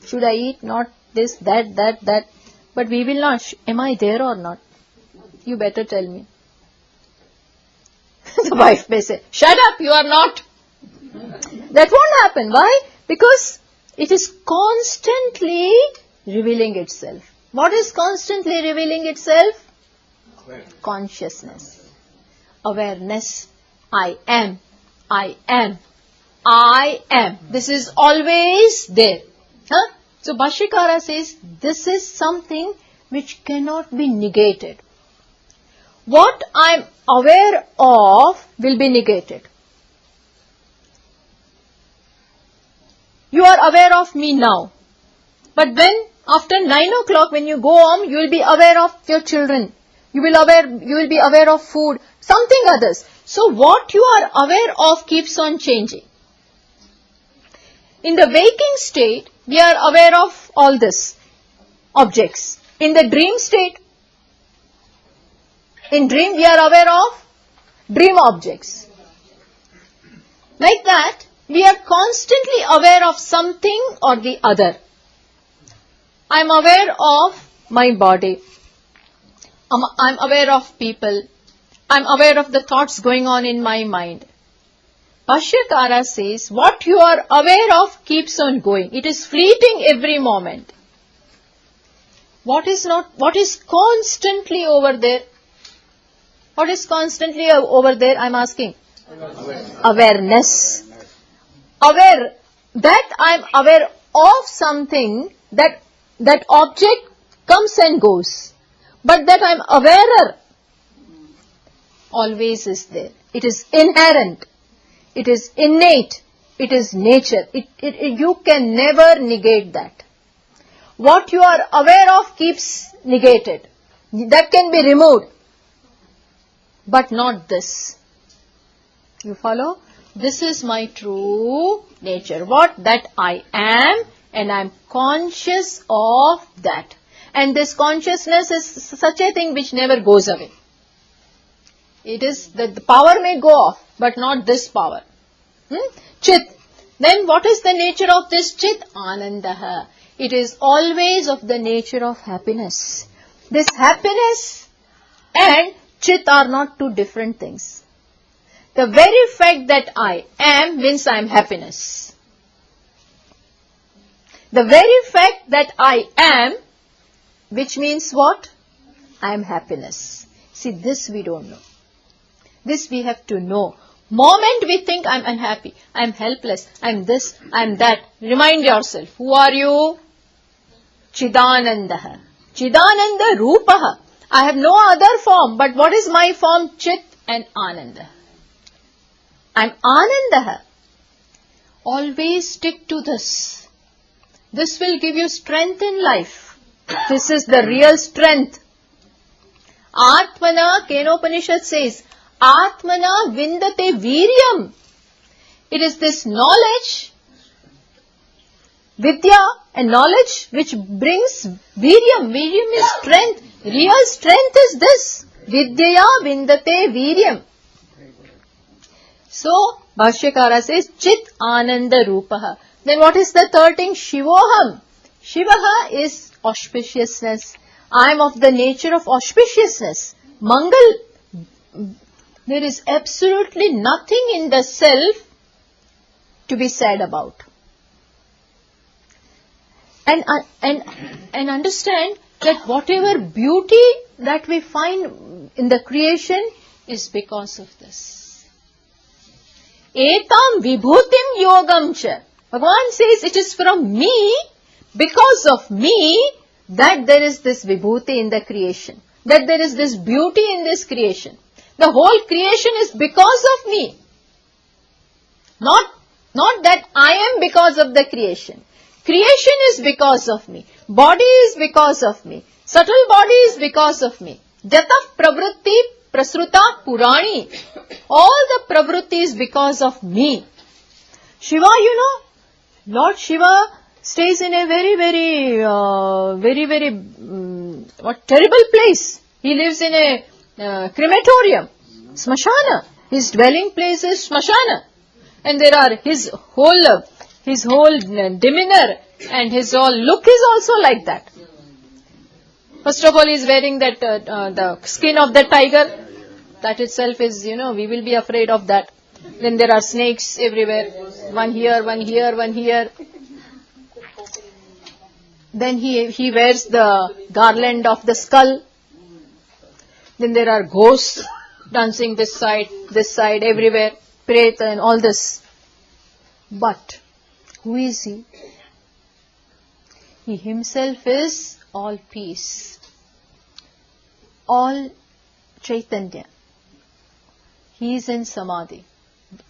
Should I eat? Not this, that. But we will not. Am I there or not? You better tell me. The wife may say, shut up, you are not. That won't happen. Why? Because it is constantly revealing itself. What is constantly revealing itself? Consciousness. Awareness. I am. This is always there. So Bhashyakara says, this is something which cannot be negated. What I am aware of will be negated. You are aware of me now. But when after 9 o'clock when you go home, you will be aware of your children. You will be aware of food, something others. So what you are aware of keeps on changing. In the waking state, we are aware of all this, objects. In the dream state, in dream we are aware of dream objects. Like that, we are constantly aware of something or the other. I am aware of my body. I am aware of people. I am aware of the thoughts going on in my mind. Bhashyakara says, what you are aware of keeps on going. It is fleeting every moment. What is constantly over there? What is constantly over there? I am asking. Awareness. Aware, that I am aware of something, that object comes and goes. But that I am aware always is there. It is inherent. It is innate. It is nature. You can never negate that. What you are aware of keeps negated. That can be removed. But not this. You follow? This is my true nature. What? That I am, and I am conscious of that. And this consciousness is such a thing which never goes away. It is that the power may go off, but not this power. Chit. Then what is the nature of this chit? Anandaha. It is always of the nature of happiness. This happiness and chit are not two different things. The very fact that I am means I am happiness. The very fact that I am, which means what? I am happiness. See, this we don't know. This we have to know. Moment we think I am unhappy, I am helpless, I am this, I am that. Remind yourself, who are you? Chidanandaha. Chidananda Rupaha. I have no other form, but what is my form? Chit and Ananda. I am Anandaha. Always stick to this. This will give you strength in life. This is the real strength. Atmana, Kenopanishad says, Atmana vindate viryam. It is this knowledge Vidya and knowledge which brings Viryam. Viryam is strength. Real strength is this. Vidyaya vindate Viryam. So, Bhashyakara says, Chit Ananda Rupaha. Then what is the third thing? Shivoham. Shivaha is auspiciousness. I am of the nature of auspiciousness. Mangal. There is absolutely nothing in the self to be sad about. And understand that whatever beauty that we find in the creation is because of this. Etam vibhutim yogam cha. Bhagavan says it is from me, because of me, that there is this vibhuti in the creation. That there is this beauty in this creation. The whole creation is because of me. Not that I am because of the creation. Creation is because of me. Body is because of me. Subtle body is because of me. Jatah pravritti prasruta purani. All the pravritti is because of me. Shiva, Lord Shiva stays in a very terrible place. He lives in a crematorium, smashana. His dwelling place is smashana. And there are his whole demeanor and his whole look is also like that. First of all, he is wearing that the skin of the tiger. That itself is, we will be afraid of that. Then there are snakes everywhere. One here, one here, one here. Then he wears the garland of the skull. Then there are ghosts dancing this side, everywhere. Preta and all this. But who is he? He himself is all peace, all Chaitanya. He is in Samadhi.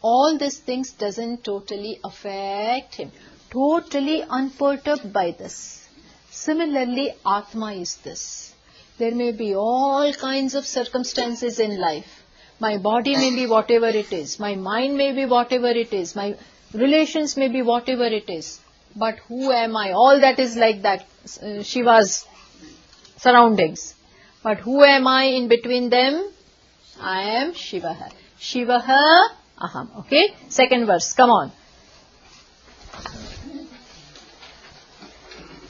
All these things doesn't totally affect him. Totally unperturbed by this. Similarly, Atma is this. There may be all kinds of circumstances in life. My body may be whatever it is. My mind may be whatever it is. My relations may be whatever it is. But who am I? All that is like that. Shiva's surroundings. But who am I in between them? I am Shivaha. Shivaha aham. Okay? Second verse. Come on.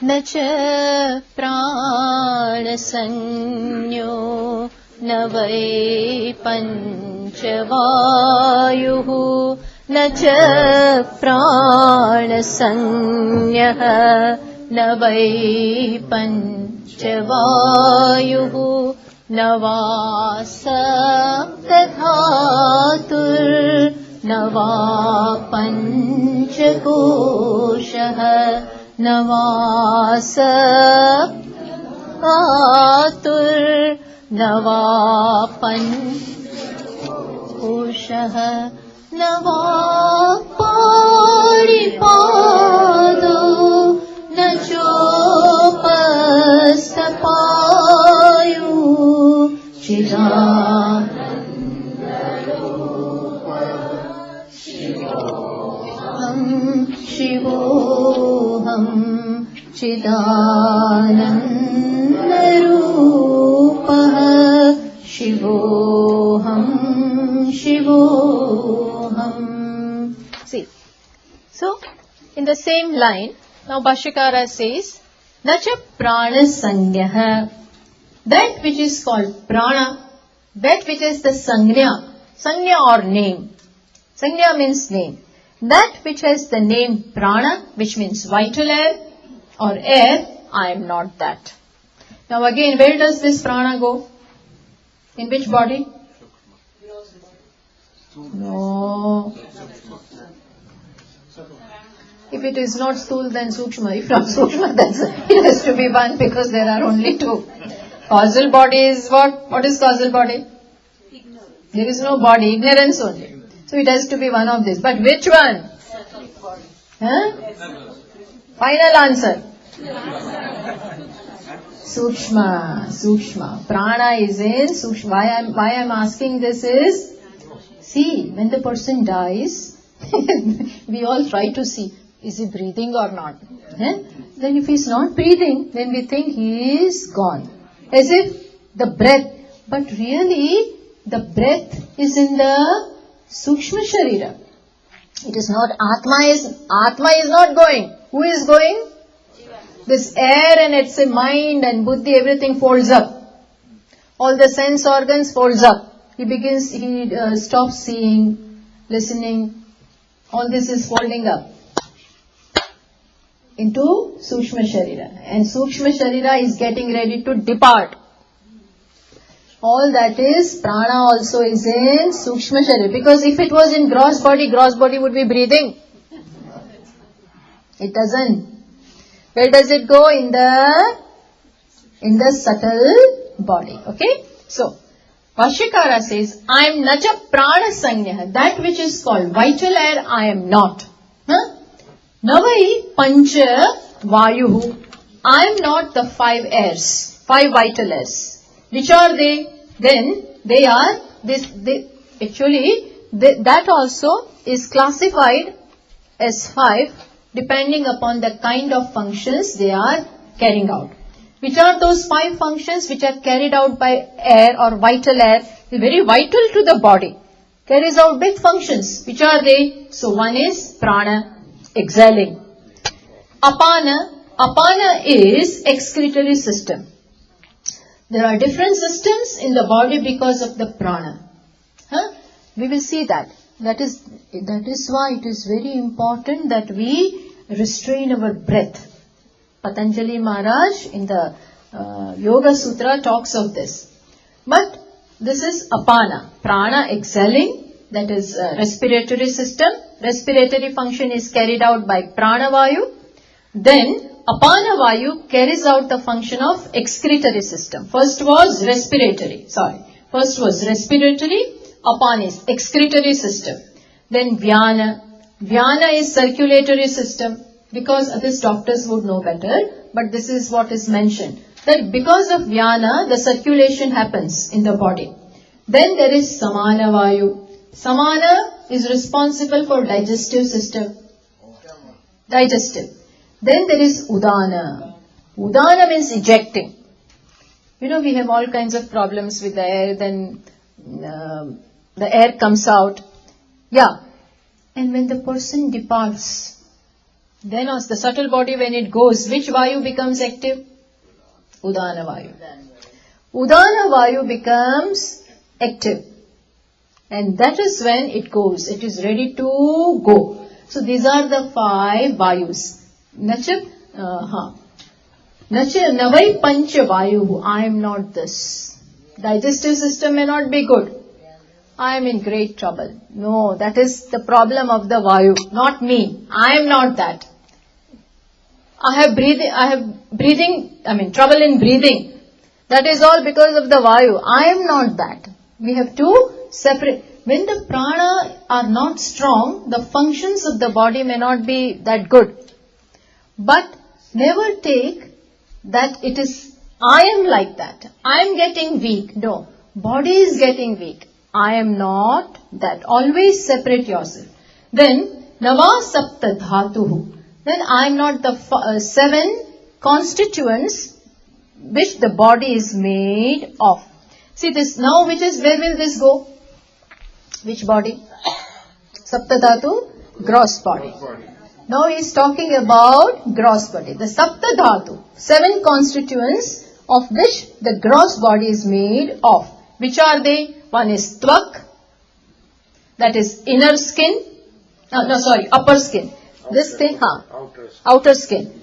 Nacha prana sanyo navai panchavayuhu nacha prana sanyah navai panchavayuhu navasa tadhatur nava panchakoshah navasa atur navapan ushah navapāripādo nachopastapāyu Shivoham Chidanandarupaha Shivoham. See, so in the same line, now Bhashyakara says, Nacha prana sanyah. That which is called prana, that which is the sanya or name. Sanya means name. That which has the name prana, which means vital air or air, I am not that. Now again, where does this prana go? In which body? No. If it is not Sthul, then Sukshma. If not Sukshma, then it has to be one because there are only two. Causal body is what? What is causal body? There is no body, ignorance only. So it has to be one of these. But which one? Huh? Final answer. Sukshma. Prana is in Sukshma. Why I am asking this is, see, when the person dies, we all try to see Is he breathing or not? Then if he's not breathing, then we think he is gone. As if the breath, but really the breath is in the Sukshma Sharira. It is not Atma is not going. Who is going? This air and its mind and buddhi, everything folds up. All the sense organs folds up. He stops seeing, listening. All this is folding up into Sukshma Sharira. And Sukshma Sharira is getting ready to depart. All that is, prana also is in Sukshma Sharira. Because if it was in gross body would be breathing. It doesn't. Where does it go? In the subtle body. Okay? So, Vashyakara says, I am nacha prana sanyah. That which is called vital air, I am not. Navai pancha vayuhu. I am not the 5 airs, 5 vital airs. Which are they? Then they are that also is classified as 5 depending upon the kind of functions they are carrying out. Which are those 5 functions which are carried out by air or vital air? They're very vital to the body. Carries out big functions. Which are they? So one is prana, exhaling. Apana is excretory system. There are different systems in the body because of the prana. We will see that. That is why it is very important that we restrain our breath. Patanjali Maharaj in the Yoga Sutra talks of this. But this is apana. Prana exhaling, that is respiratory system. Respiratory function is carried out by prana vayu. Then apana vayu carries out the function of excretory system. First was respiratory. Apana is excretory system. Then vyana. Vyana is circulatory system. Because this doctors would know better, but this is what is mentioned. That because of vyana, the circulation happens in the body. Then there is samana vayu. Samana is responsible for digestive system. Digestive. Then there is udana. Udana means ejecting. We have all kinds of problems with the air, then the air comes out. Yeah. And when the person departs, then the subtle body, when it goes, which vayu becomes active? Udana vayu. Udana vayu becomes active. And that is when it goes. It is ready to go. So these are the 5 vayus. Navai pancha vayu. I am not this. Digestive system may not be good. I am in great trouble. No, that is the problem of the vayu, not me. I am not that. I have trouble in breathing. That is all because of the vayu. I am not that. We have to separate. When the prana are not strong, the functions of the body may not be that good. But never take that it is, I am like that. I am getting weak. No, body is getting weak. I am not that. Always separate yourself. Then, nava sapta dhatuhu. Then I am not the 7 constituents which the body is made of. See this now, where will this go? Which body? Sapta dhatu, gross body. Now he is talking about gross body. The sapta dhatu, 7 constituents of which the gross body is made of. Which are they? One is tvak, that is inner skin. Upper skin. This thing, outer skin.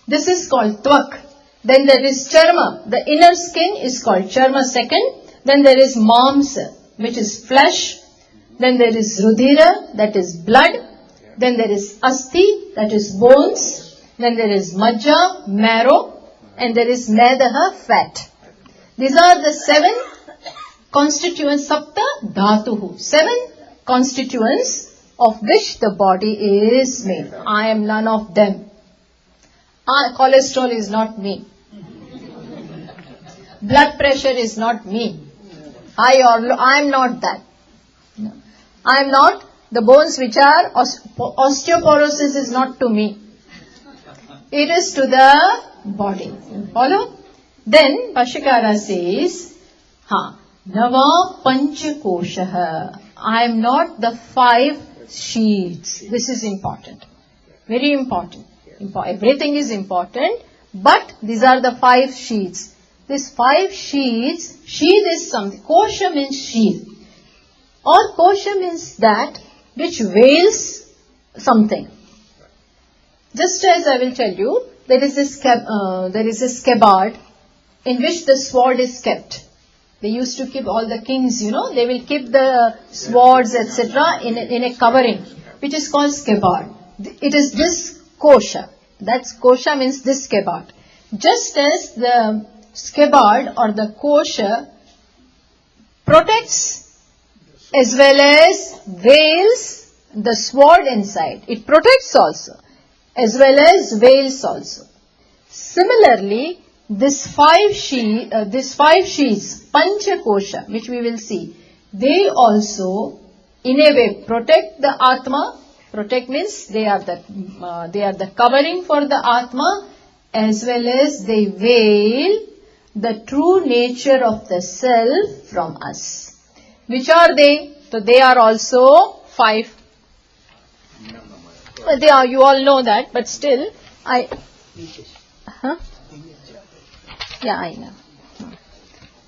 This is called tvak. Then there is charma. The inner skin is called charma second. Then there is mamsa, which is flesh. Then there is rudhira, that is blood. Then there is asti, that is bones. Then there is majja, marrow. And there is medaha, fat. These are the 7 constituents, sapta dhatuhu. 7 constituents of which the body is made. I am none of them. Cholesterol is not me. Blood pressure is not me. High or low, I am not that. No. I am not The bones which are, osteoporosis is not to me. It is to the body. Follow? Then Bhashyakara says, Nava Panchakoshaha. I am not the 5 sheets. This is important. Very important. Everything is important, but these are the 5 sheets. These 5 sheets, sheath is something. Kosha means sheath. Or kosha means that which veils something. Just as I will tell you, there is a scabbard in which the sword is kept. They used to keep all the kings, they will keep the swords, etc. in a covering, which is called scabbard. It is this kosha. That's kosha means this scabbard. Just as the scabbard or the kosha protects as well as veils the sword inside. It protects also as well as veils also. Similarly, this 5 sheets, pancha kosha, which we will see, they also in a way protect the Atma. Protect means they are the covering for the Atma, as well as they veil the true nature of the self from us. Which are they? So they are also 5. They are, you all know that, but still, Yeah, I know.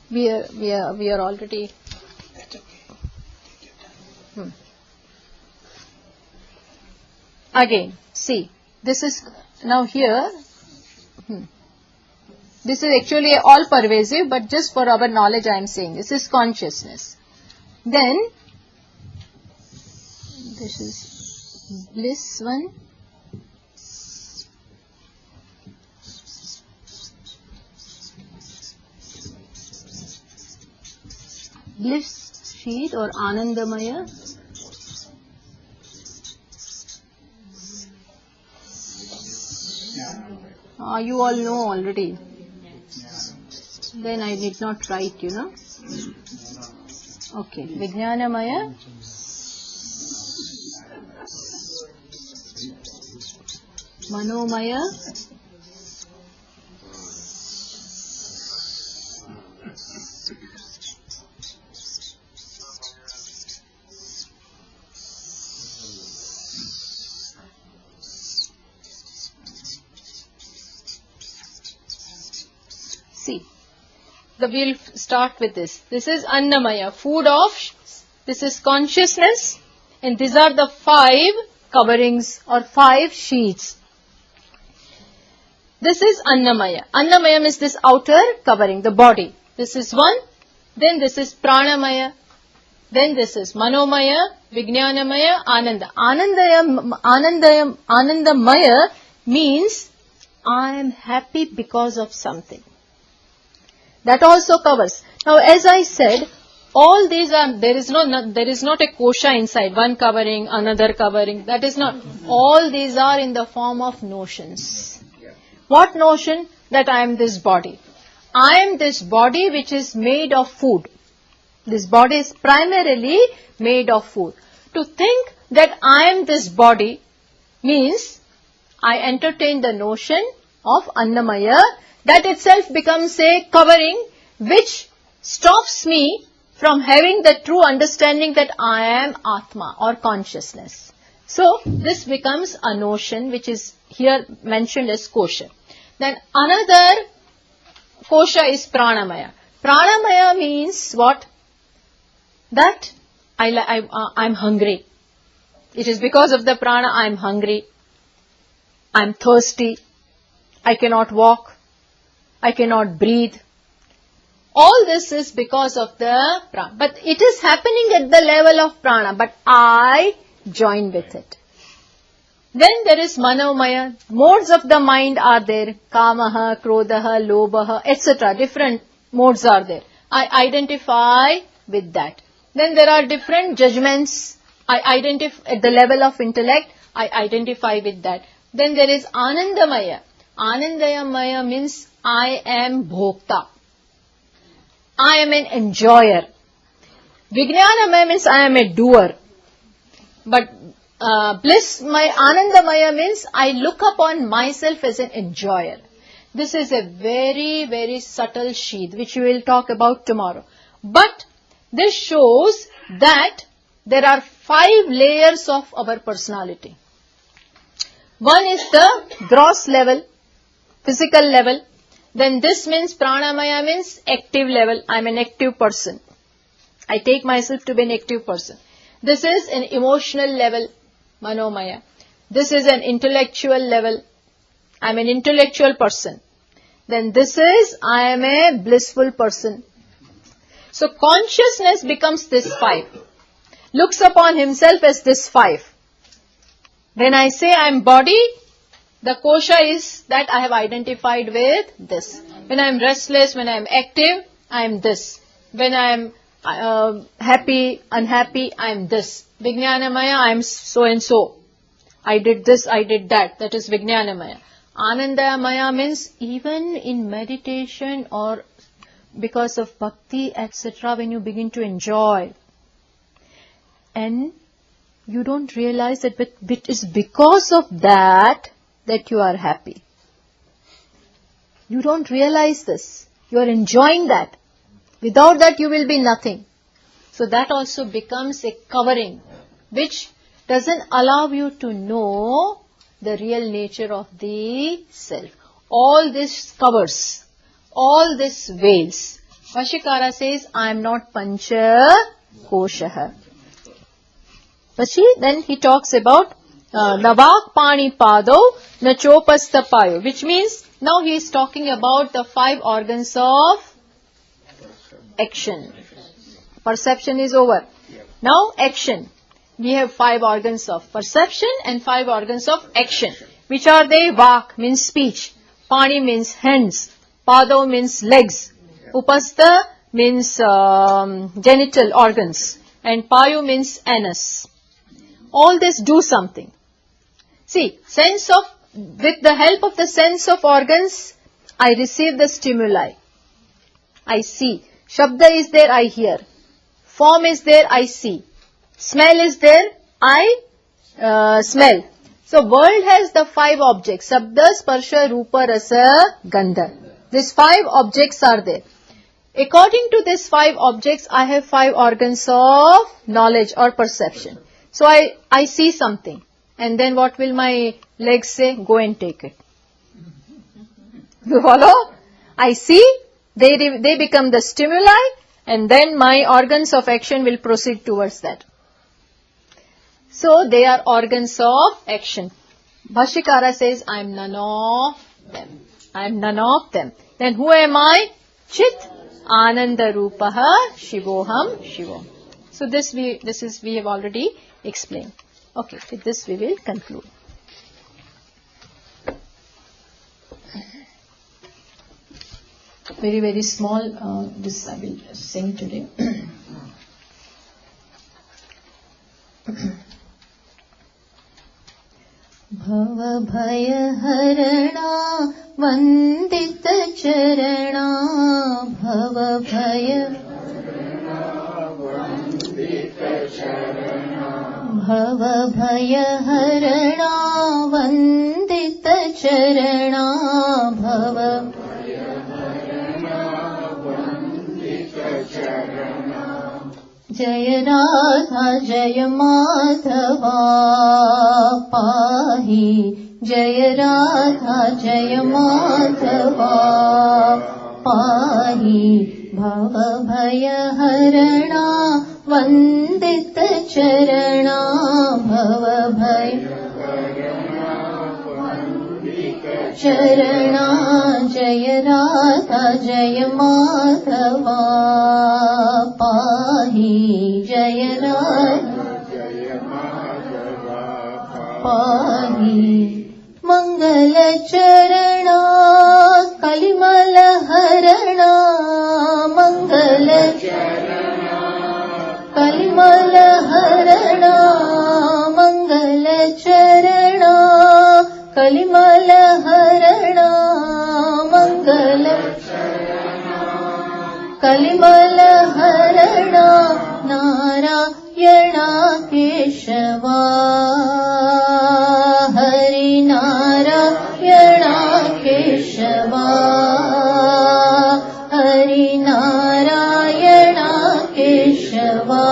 We are already. Again, see, this is now here. This is actually all pervasive, but just for our knowledge I am saying this is consciousness. Then this is bliss one. Bliss sheet or Anandamaya. You all know already. Then I did not write, Okay, Vijnanamaya. Manomaya. See, we'll start with this. This is Annamaya, food of, this is consciousness, and these are the 5 coverings or 5 sheets. This is Annamaya. Annamaya means this outer covering, the body. This is one. Then this is Pranamaya. Then this is Manomaya, Vijnanamaya, Ananda. Anandamaya means I am happy because of something. That also covers. Now, as I said, all these are, there is not a kosha inside, one covering, another covering. That is not. All these are in the form of notions. What notion? That I am this body. I am this body which is made of food. This body is primarily made of food. To think that I am this body means I entertain the notion of Annamaya. That itself becomes a covering which stops me from having the true understanding that I am Atma or consciousness. So, this becomes a notion which is here mentioned as kosha. Then another kosha is Pranamaya. Pranamaya means what? That I'm hungry. It is because of the prana I'm hungry. I'm thirsty. I cannot walk. I cannot breathe. All this is because of the prana. But it is happening at the level of prana. But I join with it. Then there is Manomaya. Modes of the mind are there. Kamaha, Krodaha, Lobaha, etc. Different modes are there. I identify with that. Then there are different judgments. I identify at the level of intellect. I identify with that. Then there is Anandamaya. Anandamaya means I am bhokta. I am an enjoyer. Vijnanamaya means I am a doer. But bliss, my Anandamaya means I look upon myself as an enjoyer. This is a very, very subtle sheath which we will talk about tomorrow. But this shows that there are 5 layers of our personality. One is the gross level, physical level. Then this means Pranamaya means active level. I am an active person. I take myself to be an active person. This is an emotional level, Manomaya. This is an intellectual level. I am an intellectual person. Then this is, I am a blissful person. So consciousness becomes this 5. Looks upon himself as this 5. When I say I am body, the kosha is that I have identified with this. When I am restless, when I am active, I am this. When I am happy, unhappy, I am this. Vijnanamaya, I am so and so. I did this, I did that. That is Vijnanamaya. Anandamaya means even in meditation or because of bhakti, etc., when you begin to enjoy and you don't realize that it is because of that you are happy. You don't realize this. You are enjoying that. Without that you will be nothing. So that also becomes a covering which doesn't allow you to know the real nature of the self. All this covers, all this veils. Vashikara says, I am not Pancha Koshaha. Then he talks about Navak Pani Pado Nachopasta Payo, which means now he is talking about the 5 organs of action. Perception is over. Now action. We have 5 organs of perception and 5 organs of action. Which are they? Vak means speech. Pani means hands. Pado means legs. Upasta means genital organs. And Payu means anus. All this do something. See, with the help of the sense of organs, I receive the stimuli. I see. Shabda is there, I hear. Form is there, I see. Smell is there, I smell. So world has the 5 objects. Sabda, Sparsha, Rupa, Rasa, Gandha. These 5 objects are there. According to these 5 objects, I have 5 organs of knowledge or perception. So I see something. And then what will my legs say? Go and take it. You follow? I see, they become the stimuli, and then my organs of action will proceed towards that. So they are organs of action. Bhashikara says, I am none of them. I am none of them. Then who am I? Chit Ananda Rupaha Shivoham Shivom. So this we have already explained. Okay, with this we will conclude. Very, very small, this I will sing today. Bhava Bhaya Harana Vandita Charana Bhava Bhaya Bhava Bhaya Harana Vandita Charana Bhava Jaya Radha Jaya Madhava Pahi Jaya Radha Jaya Madhava Pahi Bhava Bhaya Harana Vandita Charana Bhava Bhaya Charana Jaya Radha Jaya Madhava Pahi Jaya Radha Pahi Mangala Charana Kalimala Harana Mangala Charana Kalimala Harana Mangala Charana Kalimala Harana Mangala Kalimala Harana Nara केशवा हरिनारायण केशवा हरिनारायण केशवा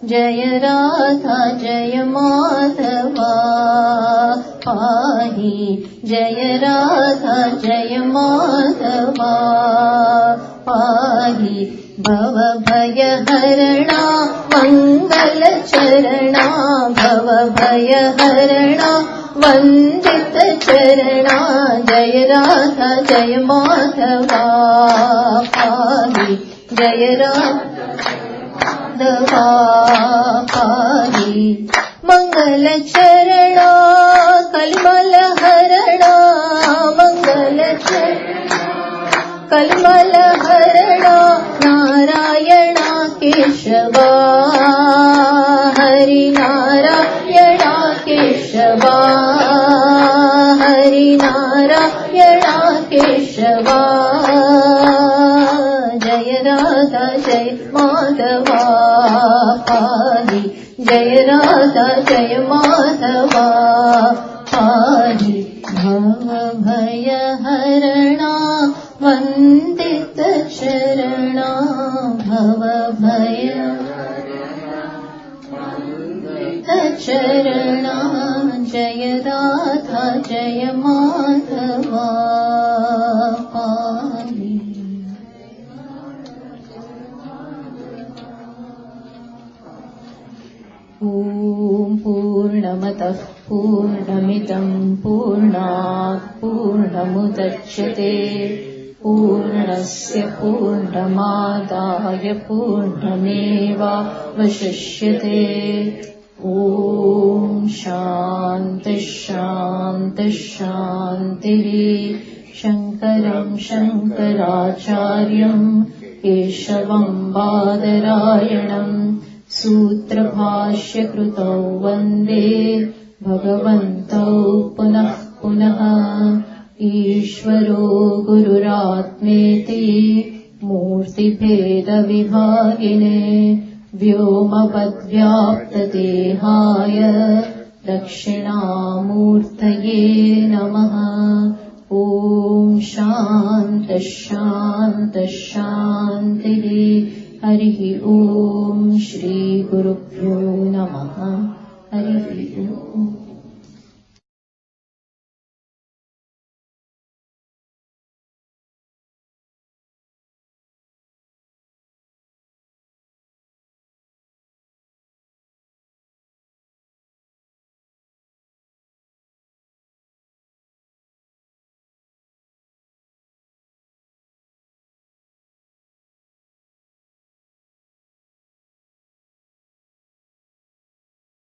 जय राधा जय माधवा पाहि जय राधा जय माधवा पाहि भव भय हरणा मंगल चरणा भव भय हरणा वंदित चरणा जय राधा जय माधवा पाहि जय राधा पाहि मंगल चरणा कलिमल हरणा मंगल चरणा कलिमल हरणा नारायण केशवा हरिनारायण केशवा हरिनारायण केशवा जय राधा जय माधवा पाहि जय राधा जय माधवा पाहि भव भय हरणा वंदित चरणा भव भय चरणा जय राधा जय माधवा पाहि ॐ पूर्णमतः पूर्णमिदं पूर्णात् पूर्णमुदच्यते पूर्णस्य पूर्णमादाय पूर्णमेवावशिष्यते ॐ शान्तिः शान्तिः शान्तिः शङ्करं शङ्कराचार्यं केशवं बादरायणं सूत्रभाष्यकृतौ वन्दे भगवन्तौ पुनः पुनः ईश्वरो गुरुरात्मेति मूर्तिभेदविभागिने व्योमवद्व्याप्तदेहाय दक्षिणामूर्तये नमः ॐ शान्तिः शान्तिः शान्तिः हरिः ॐ श्रीगुरुभ्यो नमः हरिः ॐ